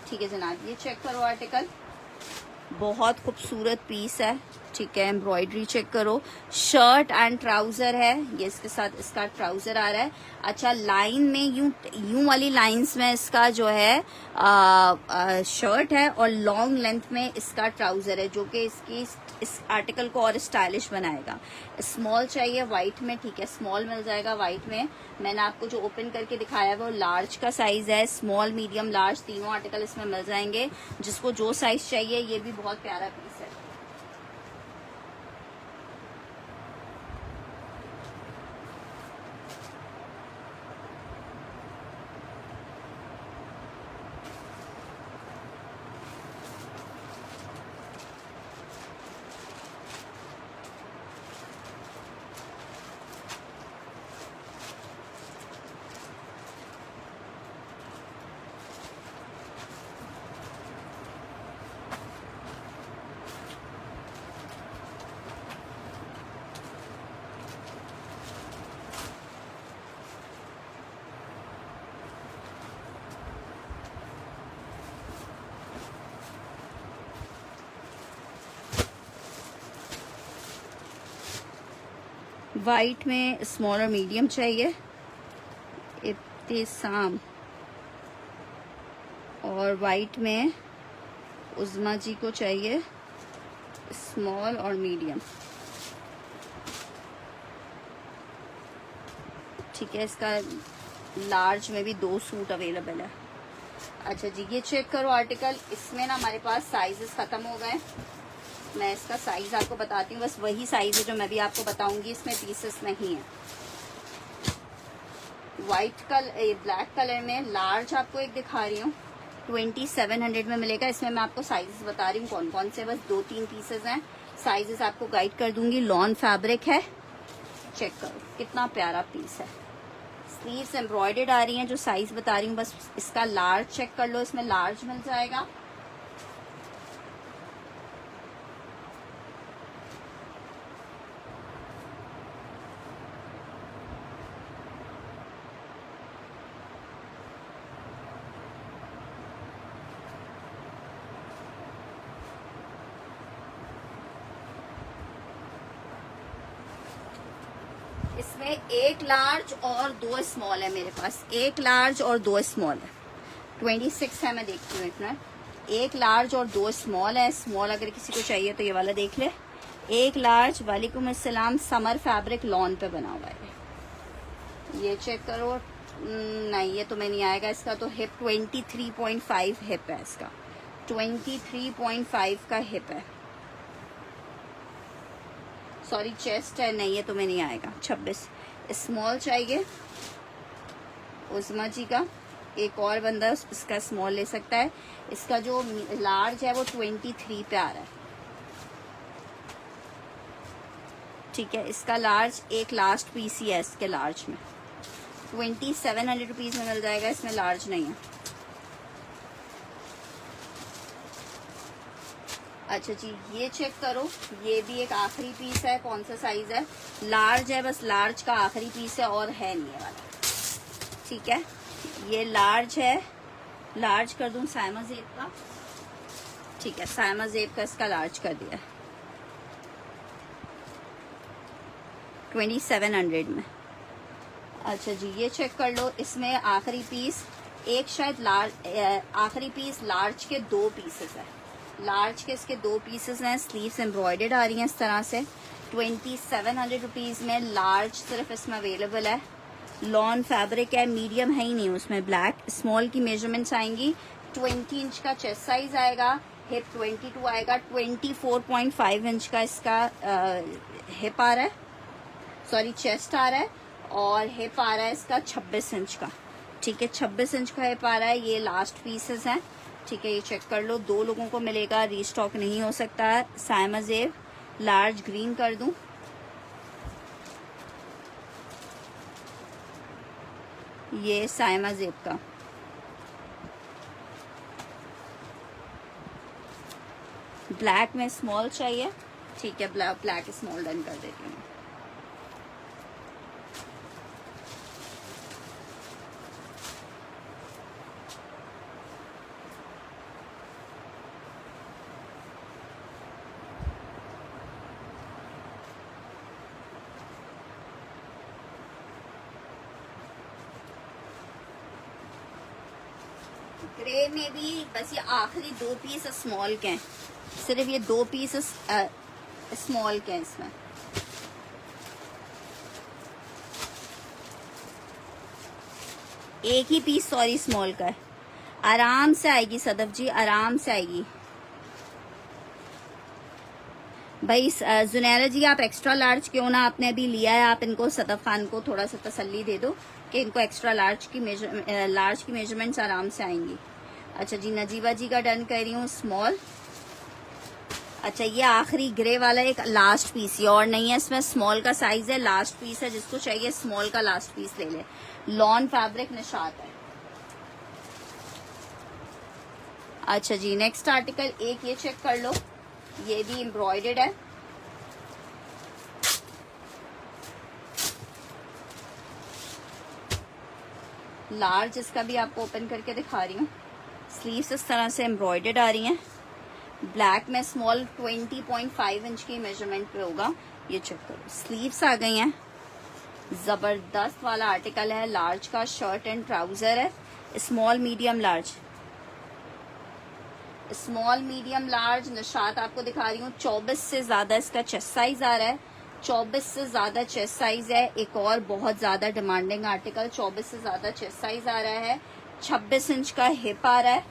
ठीक है जनाब। ये चेक करो आर्टिकल, बहुत खूबसूरत पीस है, ठीक है। एम्ब्रॉयडरी चेक करो। शर्ट एंड ट्राउजर है, ये इसके साथ इसका ट्राउजर आ रहा है। अच्छा लाइन में यूं वाली लाइंस में इसका जो है शर्ट है और लॉन्ग लेंथ में इसका ट्राउजर है, जो कि इस आर्टिकल को और स्टाइलिश बनाएगा। स्मॉल चाहिए वाइट में, ठीक है, स्मॉल मिल जाएगा वाइट में। मैंने आपको जो ओपन करके दिखाया है वो लार्ज का साइज है। स्मॉल मीडियम लार्ज तीनों आर्टिकल इसमें मिल जाएंगे। जिसको जो साइज चाहिए, ये भी बहुत प्यारा पीस है। वाइट में स्मॉल और मीडियम चाहिए। इब्तिसाम, और वाइट में उज़मा जी को चाहिए स्मॉल और मीडियम, ठीक है। इसका लार्ज में भी 2 सूट अवेलेबल है। अच्छा जी ये चेक करो आर्टिकल, इसमें ना हमारे पास साइजेस खत्म हो गए। मैं इसका साइज आपको बताती हूँ, बस वही साइज है जो मैं भी आपको बताऊंगी, इसमें पीसेस नहीं है। वाइट कलर, ब्लैक कलर में लार्ज आपको एक दिखा रही हूँ, 2700 में मिलेगा। इसमें मैं आपको साइजेस बता रही हूँ कौन कौन से, बस 2-3 पीसेस हैं। साइजेस आपको गाइड कर दूंगी। लॉन फैब्रिक है, चेक करो कितना प्यारा पीस है। स्लीव्स एम्ब्रॉयडर्ड आ रही हैं। जो साइज बता रही हूँ बस इसका लार्ज चेक कर लो, इसमें लार्ज मिल जाएगा। इसमें एक लार्ज और 2 स्मॉल है मेरे पास, एक लार्ज और 2 स्मॉल है। 26 है, मैं देखती हूँ इतना। एक लार्ज और 2 स्मॉल है। स्मॉल अगर किसी को चाहिए तो ये वाला देख ले। एक लार्ज, वालेकुम अस्सलाम। समर फैब्रिक लॉन पे बना हुआ है, ये चेक करो। नहीं ये तो मैं नहीं आएगा। इसका तो हिप 23.5 हिप है, इसका 23.5 का हिप है, सॉरी चेस्ट है। नहीं ये तो मैं नहीं आएगा। 26 स्मॉल चाहिए उज़मा जी का। एक और बंदा इसका स्मॉल ले सकता है। इसका जो लार्ज है वो 23 पे आ रहा है, ठीक है। इसका लार्ज एक लास्ट पीस ही है इसके लार्ज में। 2700 रुपीज में मिल जाएगा। इसमें लार्ज नहीं है। अच्छा जी ये चेक करो, ये भी एक आखिरी पीस है। कौन सा साइज है? लार्ज है, बस लार्ज का आखिरी पीस है और है नहीं है वाला, ठीक है। ये लार्ज है, लार्ज कर दूं साइमा जेब का, ठीक है। साइमा जेब का इसका लार्ज कर दिया 2700 में। अच्छा जी ये चेक कर लो, इसमें आखिरी पीस एक शायद लार्ज, आखिरी पीस लार्ज के 2 पीसेस है। लार्ज के इसके 2 पीसेस हैं। स्लीव्स एम्ब्रॉयडर्ड आ रही हैं इस तरह से। 2700 रुपीज में लार्ज सिर्फ इसमें अवेलेबल है। लॉन फैब्रिक है, मीडियम है ही नहीं उसमें। ब्लैक स्मॉल की मेजरमेंट्स आएंगी। 20 इंच का चेस्ट साइज आएगा, हिप 22 आएगा। 24.5 इंच का इसका हिप आ रहा है, सॉरी चेस्ट आ रहा है, और हिप आ रहा है इसका 26 इंच का, ठीक है, 26 इंच का हिप आ रहा है। ये लास्ट पीसेस हैं, ठीक है, ये चेक कर लो। 2 लोगों को मिलेगा, रीस्टॉक नहीं हो सकता है। साइमा जेब लार्ज ग्रीन कर दूं, ये साइमा जेब का ब्लैक में स्मॉल चाहिए, ठीक है, ब्लैक स्मॉल डन कर देती हूँ। ग्रे में भी बस ये आखिरी 2 पीस स्मॉल के हैं, सिर्फ ये 2 पीस स्मॉल के हैं इसमें। एक ही पीस सॉरी स्मॉल का है। आराम से आएगी सदफ जी, आराम से आएगी भाई। जुनैरा जी आप एक्स्ट्रा लार्ज क्यों ना आपने अभी लिया है, आप इनको सदफ खान को थोड़ा सा तसल्ली दे दो कि इनको एक्स्ट्रा लार्ज की मेजरमेंट्स आराम से आएंगी। अच्छा जी, नजीबा जी का डन कर रही हूँ स्मॉल। अच्छा, ये आखिरी ग्रे वाला एक लास्ट पीस, ये और नहीं है, इसमें स्मॉल का साइज है, लास्ट पीस है। जिसको चाहिए स्मॉल का लास्ट पीस ले ले। लॉन फैब्रिक निशात है। अच्छा जी, नेक्स्ट आर्टिकल एक ये चेक कर लो, ये भी एम्ब्रॉयडर्ड है। लार्ज इसका भी आपको ओपन करके दिखा रही हूँ। स्लीव्स इस तरह से एम्ब्रॉयडर्ड आ रही हैं। ब्लैक में स्मॉल 20.5 इंच की मेजरमेंट पे होगा। ये चेक करो, स्लीव्स आ गई हैं। जबरदस्त वाला आर्टिकल है। लार्ज का शर्ट एंड ट्राउजर है। Small medium large, small medium large Nishat आपको दिखा रही हूँ। 24 से ज्यादा इसका चेस्ट साइज आ रहा है। 24 से ज्यादा चेस्ट साइज है। एक और बहुत ज्यादा डिमांडिंग आर्टिकल, 24 से ज्यादा चेस्ट साइज आ रहा है। 26 इंच का हिप आ रहा है,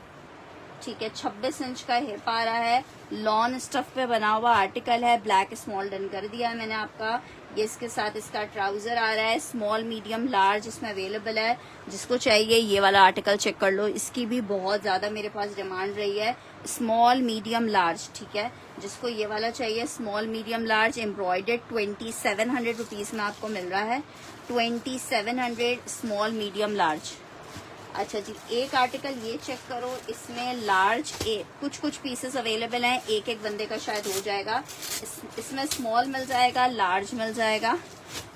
ठीक है, 26 इंच का हिप आ रहा है। लॉन स्टफ पे बना हुआ आर्टिकल है। ब्लैक स्मॉल डन कर दिया है मैंने आपका। ये इसके साथ इसका ट्राउजर आ रहा है। स्मॉल मीडियम लार्ज इसमें अवेलेबल है। जिसको चाहिए ये वाला आर्टिकल चेक कर लो। इसकी भी बहुत ज्यादा मेरे पास डिमांड रही है। स्मॉल मीडियम लार्ज, ठीक है, जिसको ये वाला चाहिए small medium large embroidered 2700 rupees में आपको मिल रहा है। 2700 स्मॉल मीडियम लार्ज। अच्छा जी, एक आर्टिकल ये चेक करो, इसमें लार्ज कुछ पीसेस अवेलेबल हैं। एक एक बंदे का शायद हो जाएगा। इसमें स्मॉल मिल जाएगा, लार्ज मिल जाएगा,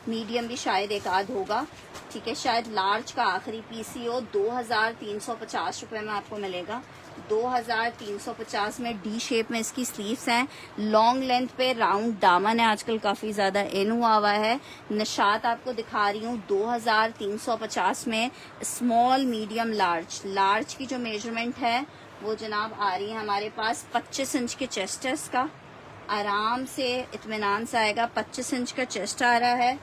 मीडियम भी शायद एक आध होगा, ठीक है। शायद लार्ज का आखिरी पीस ही हो। 2350 रुपए में आपको मिलेगा। 2350 में डी शेप में इसकी स्लीव्स हैं। लॉन्ग लेंथ पे राउंड दामन है। आजकल काफी ज्यादा इन हुआ है। निशात आपको दिखा रही हूँ 2350 में स्मॉल मीडियम लार्ज। लार्ज की जो मेजरमेंट है वो जनाब आ रही है हमारे पास 25 इंच के चेस्ट है इसका। आराम से इत्मीनान से आएगा। 25 इंच का चेस्ट आ रहा है।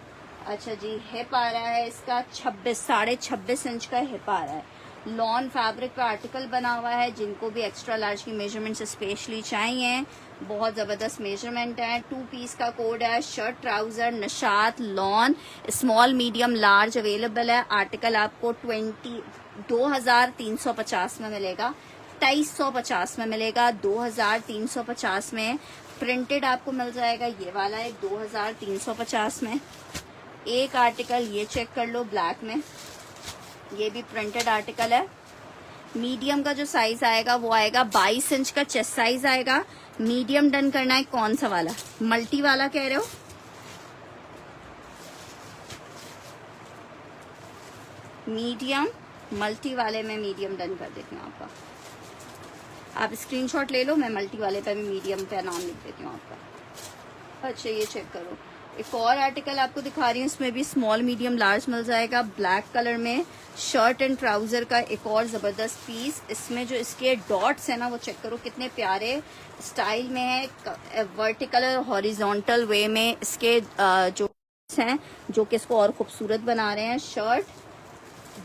अच्छा जी, हिप आ रहा है इसका 26.5 इंच का हिप आ रहा है। लॉन फैब्रिक का आर्टिकल बना हुआ है। जिनको भी एक्स्ट्रा लार्ज की मेजरमेंट स्पेशली चाहिए, बहुत जबरदस्त मेजरमेंट है। 2 पीस का कोड है। Shirt trouser Nishat lawn small medium large available है। आर्टिकल आपको 2350 में मिलेगा। 2350 में मिलेगा। 2350 में प्रिंटेड आपको मिल जाएगा। ये वाला है 2350 में। एक आर्टिकल ये चेक कर लो ब्लैक में, ये भी प्रिंटेड आर्टिकल है। मीडियम का जो साइज आएगा वो आएगा 22 इंच का चेस्ट साइज आएगा। मीडियम डन करना है। कौन सा वाला? मल्टी वाला कह रहे हो? मीडियम मल्टी वाले में मीडियम डन कर देती हूँ आपका। आप स्क्रीनशॉट ले लो, मैं मल्टी वाले पे भी मीडियम पे नाम लिख देती हूँ आपका। अच्छा, ये चेक करो, एक और आर्टिकल आपको दिखा रही हूँ। इसमें भी स्मॉल मीडियम लार्ज मिल जाएगा। ब्लैक कलर में शर्ट एंड ट्राउजर का एक और जबरदस्त पीस। इसमें जो इसके डॉट्स है ना वो चेक करो कितने प्यारे स्टाइल में है। वर्टिकल और हॉरिजॉन्टल वे में इसके जो हैं जो कि इसको और खूबसूरत बना रहे हैं। शर्ट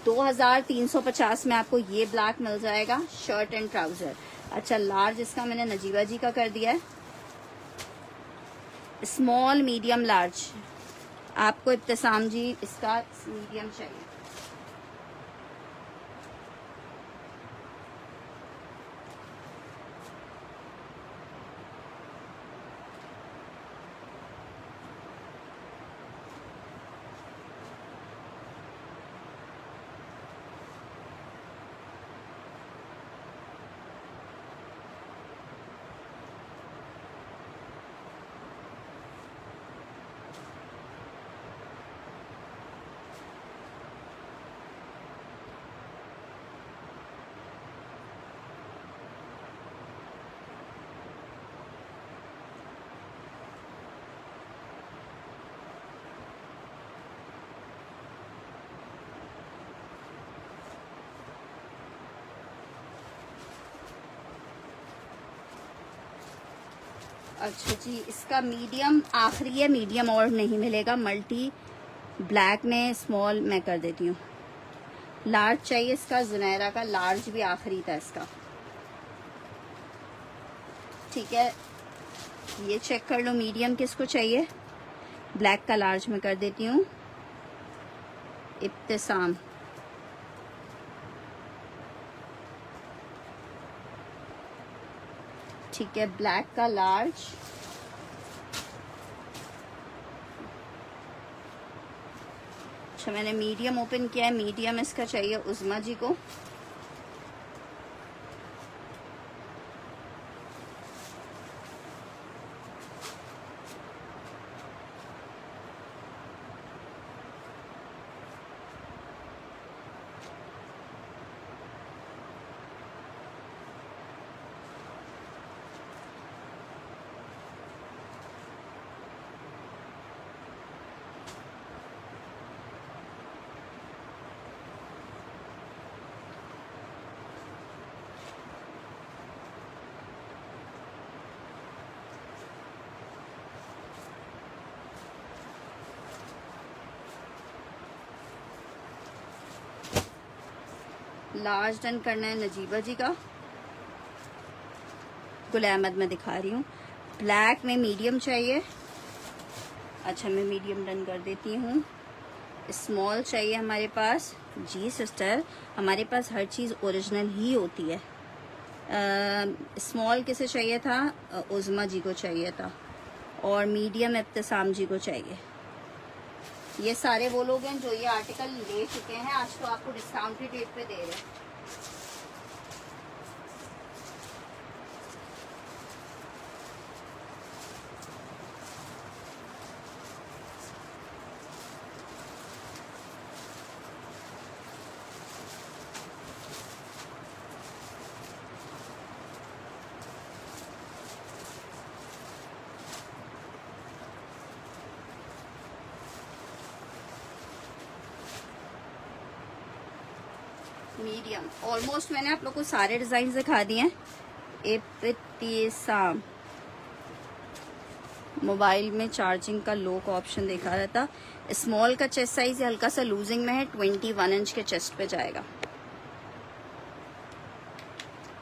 2350 में आपको ये ब्लैक मिल जाएगा, शर्ट एंड ट्राउजर। अच्छा, लार्ज इसका मैंने नजीबा जी का कर दिया है। स्मॉल मीडियम लार्ज आपको इब्तिसाम जी इसका मीडियम चाहिए। अच्छा जी, इसका मीडियम आखिरी है, मीडियम और नहीं मिलेगा। मल्टी ब्लैक में स्मॉल मैं कर देती हूँ। लार्ज चाहिए इसका, जुनैरा का लार्ज भी आखिरी था इसका। ठीक है, ये चेक कर लो मीडियम किसको चाहिए। ब्लैक का लार्ज में कर देती हूँ। इब्तिसाम, ठीक है, ब्लैक का लार्ज। अच्छा, मैंने मीडियम ओपन किया है, मीडियम इसका चाहिए उज़मा जी को। लार्ज डन करना है नजीबा जी का। गुल अहमद में दिखा रही हूँ, ब्लैक में मीडियम चाहिए। अच्छा, मैं मीडियम डन कर देती हूँ। स्मॉल चाहिए हमारे पास। जी सिस्टर, हमारे पास हर चीज़ ओरिजिनल ही होती है। स्मॉल किसे चाहिए था? उज़मा जी को चाहिए था। और मीडियम इब्तिसाम जी को चाहिए। ये सारे वो लोग हैं जो ये आर्टिकल ले चुके हैं। आज तो आपको डिस्काउंटेड रेट पे दे रहे हैं। मीडियम ऑलमोस्ट मैंने आप लोग को सारे डिजाइन दिखा दिए हैं। इब्तिसाम, मोबाइल में चार्जिंग का लो का ऑप्शन दिखा रहा था। स्मॉल का चेस्ट साइज हल्का सा लूजिंग में है, 21 इंच के चेस्ट पे जाएगा।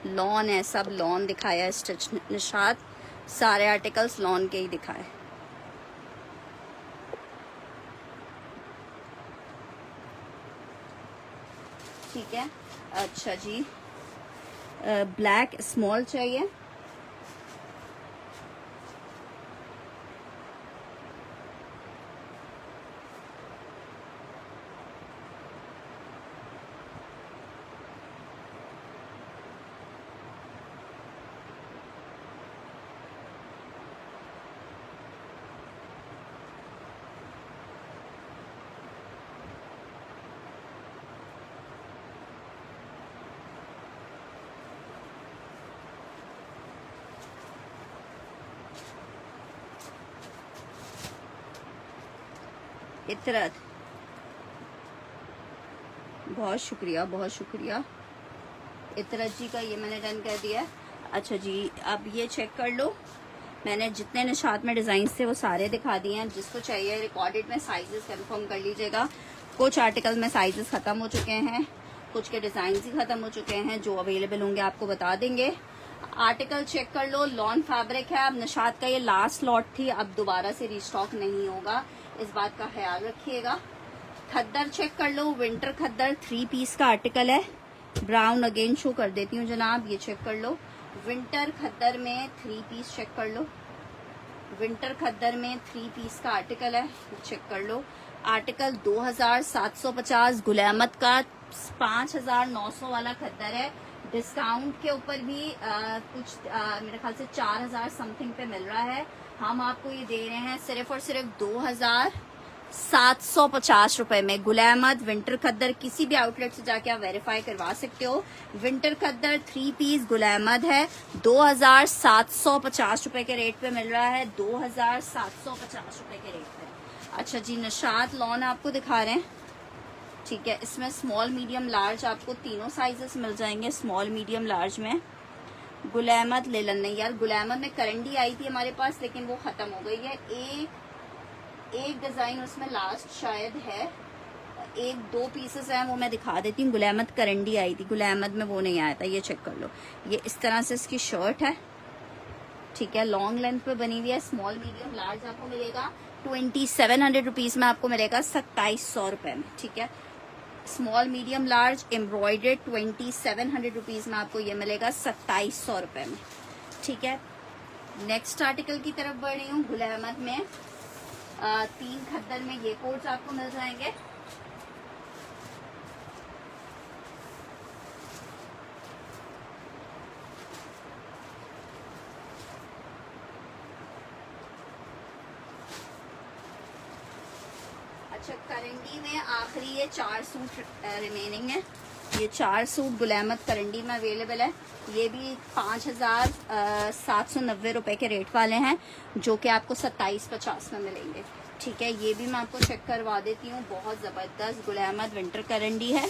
लॉन है, सब लॉन दिखाया है। स्टिच निशात, सारे आर्टिकल्स लॉन के ही दिखाए। ठीक है, अच्छा जी, ब्लैक स्मॉल चाहिए। इतरत, बहुत शुक्रिया, बहुत शुक्रिया। इतरत जी का ये मैंने डन कर दिया है। अच्छा जी, अब ये चेक कर लो। मैंने जितने निशात में डिजाइन थे वो सारे दिखा दिए हैं। जिसको चाहिए रिकॉर्डेड में साइजेस कंफर्म कर लीजिएगा। कुछ आर्टिकल में साइजेस खत्म हो चुके हैं, कुछ के डिजाइन ही खत्म हो चुके हैं। जो अवेलेबल होंगे आपको बता देंगे। आर्टिकल चेक कर लो, लॉन फैब्रिक है। अब निशात का ये लास्ट लॉट थी, अब दोबारा से रिस्टॉक नहीं होगा, इस बात का ख्याल रखिएगा। खद्दर चेक कर लो, विंटर खद्दर 3 पीस का आर्टिकल है। ब्राउन अगेन शो कर देती हूँ जनाब, ये चेक कर लो। विंटर खद्दर में 3 पीस चेक कर लो। विंटर खद्दर में 3 पीस का आर्टिकल है, चेक कर लो। आर्टिकल 2750 गुल अहमद का 5900 वाला खद्दर है। डिस्काउंट के ऊपर भी कुछ मेरे ख्याल से 4000 समथिंग पे मिल रहा है। हम आपको ये दे रहे हैं सिर्फ और सिर्फ 2750 रुपए में। गुल अहमद विंटर खद्दर किसी भी आउटलेट से जाके आप वेरीफाई करवा सकते हो। विंटर खद्दर 3 पीस गुल अहमद है, 2750 रुपए के रेट पे मिल रहा है। 2750 रुपए के रेट पे। अच्छा जी, निशात लॉन आपको दिखा रहे हैं। ठीक है, इसमें स्मॉल मीडियम लार्ज आपको तीनों साइजेस मिल जाएंगे। स्मॉल मीडियम लार्ज में गुल अहमद लेलन नहीं यार, गुल अहमद में करंडी आई थी हमारे पास लेकिन वो खत्म हो गई है। एक डिजाइन उसमें लास्ट शायद है, एक दो पीसेस हैं वो मैं दिखा देती हूँ। गुल अहमद करंडी आई थी, गुल अहमद में वो नहीं आया था। ये चेक कर लो, ये इस तरह से इसकी शर्ट है, ठीक है, लॉन्ग लेंथ पे बनी हुई है। स्मॉल मीडियम लार्ज आपको मिलेगा 2700 रुपीज में, आपको मिलेगा 2700 रुपए में, ठीक है। Small medium large embroidered 2700 rupees में आपको ये मिलेगा 2700 रुपए में, ठीक है। नेक्स्ट आर्टिकल की तरफ बढ़ रही हूँ। गुल अहमद में 3 खद्दर में ये कोट्स आपको मिल जाएंगे। अच्छा, करंडी में आखिरी ये 4 सूट रिमेनिंग है। ये 4 सूट गुल अहमद करंडी में अवेलेबल है। ये भी 5790 रुपए के रेट वाले हैं, जो कि आपको 2750 में मिलेंगे, ठीक है। ये भी मैं आपको चेक करवा देती हूँ। बहुत जबरदस्त गुल अहमद विंटर करंडी है,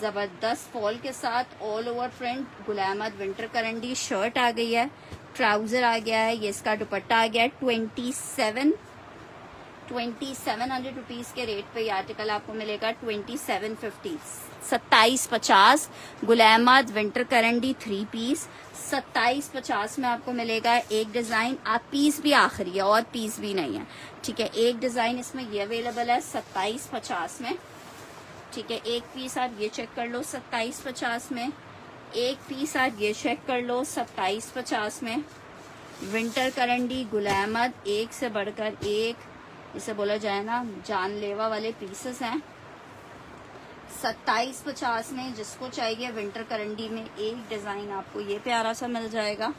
जबरदस्त फॉल के साथ all over print Gul Ahmed winter करंडी। Shirt आ गई है, ट्राउजर आ गया है, ये इसका दुपट्टा आ गया है। 2700 रुपीज के रेट पे ये आर्टिकल आपको मिलेगा 2750, 2750। गुल अहमद विंटर करंडी 3 पीस 2750 में आपको मिलेगा। एक डिजाइन, आप पीस भी आखिरी है और पीस भी नहीं है, ठीक है। एक डिजाइन इसमें ये अवेलेबल है 2750 में, ठीक है। एक पीस आप ये चेक कर लो 2750 में, एक पीस आप ये चेक कर लो 2750 में। विंटर करंडी गुल अहमद एक से बढ़कर एक, इसे बोला जाए ना जानलेवा वाले पीसेस हैं। 2750 में जिसको चाहिए विंटर करंडी में एक डिजाइन आपको ये प्यारा सा मिल जाएगा।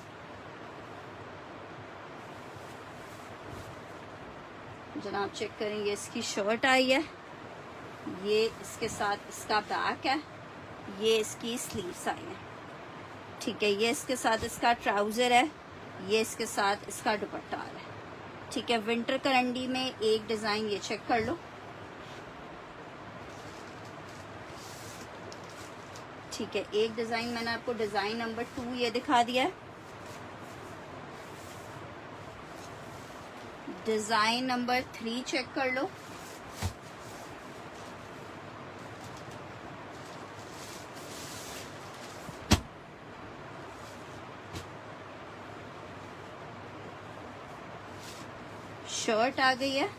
जनाब चेक करेंगे, इसकी शर्ट आई है, ये इसके साथ इसका बैक है, ये इसकी स्लीव्स आई है, ठीक है। ये इसके साथ इसका ट्राउजर है, ये इसके साथ इसका दुपट्टा है, ठीक है। विंटर करंडी में एक डिजाइन ये चेक कर लो, ठीक है। एक डिजाइन मैंने आपको डिजाइन नंबर 2 ये दिखा दिया है। डिजाइन नंबर 3 चेक कर लो, शर्ट आ गई है,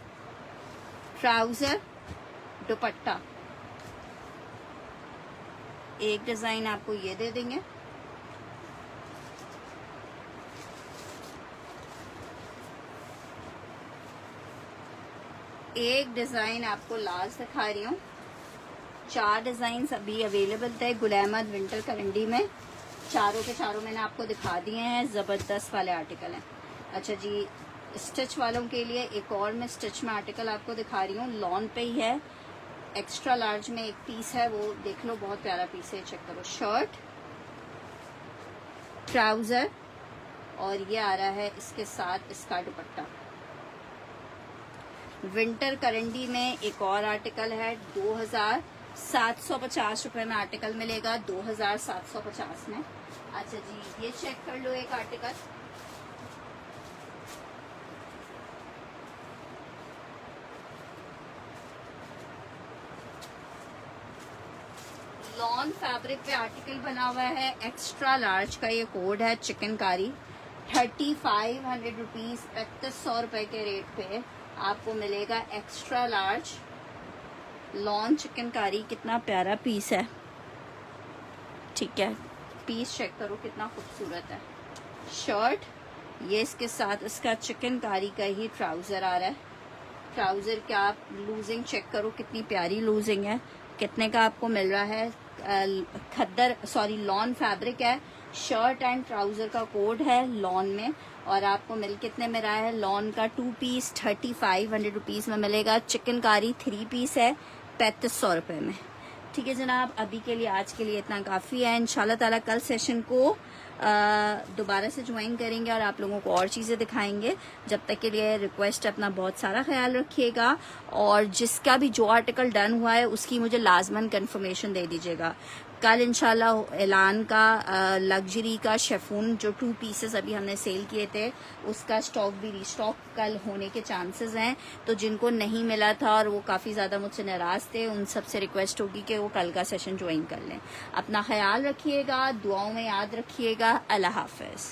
ट्राउजर, दुपट्टा। एक डिजाइन आपको ये दे देंगे, एक डिजाइन आपको लास्ट दिखा रही हूँ। 4 डिजाइन अभी अवेलेबल थे गुल अहमद विंटर करंडी में, चारों के चारों मैंने आपको दिखा दिए हैं। जबरदस्त वाले आर्टिकल हैं। अच्छा जी, स्टिच वालों के लिए एक और मैं स्टिच में आर्टिकल आपको दिखा रही हूँ। लॉन पे ही है, एक्स्ट्रा लार्ज में एक पीस है, वो देख लो, बहुत प्यारा पीस है, चेक करो। शर्ट, ट्राउजर और ये आ रहा है इसके साथ इसका दुपट्टा। विंटर करंडी में एक और आर्टिकल है, 2750 रुपए में आर्टिकल मिलेगा, 2750 में। अच्छा जी, ये चेक कर लो एक आर्टिकल, लॉन फैब्रिक पे आर्टिकल बना हुआ है। एक्स्ट्रा लार्ज का ये कोड है, चिकनकारी 3500 रुपीज, 3500 रुपए के रेट पे आपको मिलेगा एक्स्ट्रा लार्ज लॉन चिकनकारी। कितना प्यारा पीस है, ठीक है। पीस चेक करो कितना खूबसूरत है। शर्ट, ये इसके साथ इसका चिकनकारी का ही ट्राउजर आ रहा है। ट्राउजर का आप लूजिंग चेक करो कितनी प्यारी लूजिंग है। कितने का आपको मिल रहा है? लॉन फैब्रिक है। शर्ट एंड ट्राउजर का कोड है लॉन में, और आपको मिल कितने में रहा है? लॉन का 2 पीस 3500 रुपीज में मिलेगा। चिकनकारी 3 पीस है 3500 रुपए में। ठीक है जनाब, अभी के लिए आज के लिए इतना काफ़ी है। इंशाल्लाह ताला कल सेशन को दोबारा से ज्वाइन करेंगे और आप लोगों को और चीज़ें दिखाएंगे। जब तक के लिए रिक्वेस्ट अपना बहुत सारा ख्याल रखिएगा, और जिसका भी जो आर्टिकल डन हुआ है उसकी मुझे लाजमन कंफर्मेशन दे दीजिएगा। कल इंशाल्लाह ऐलान का लग्जरी का शेफून जो 2 पीसेस अभी हमने सेल किए थे उसका स्टॉक भी रीस्टॉक कल होने के चांसेस हैं। तो जिनको नहीं मिला था और वो काफ़ी ज़्यादा मुझसे नाराज़ थे, उन सब से रिक्वेस्ट होगी कि वो कल का सेशन ज्वाइन कर लें। अपना ख्याल रखिएगा, दुआओं में याद रखिएगा। अल्लाह हाफ़िज़।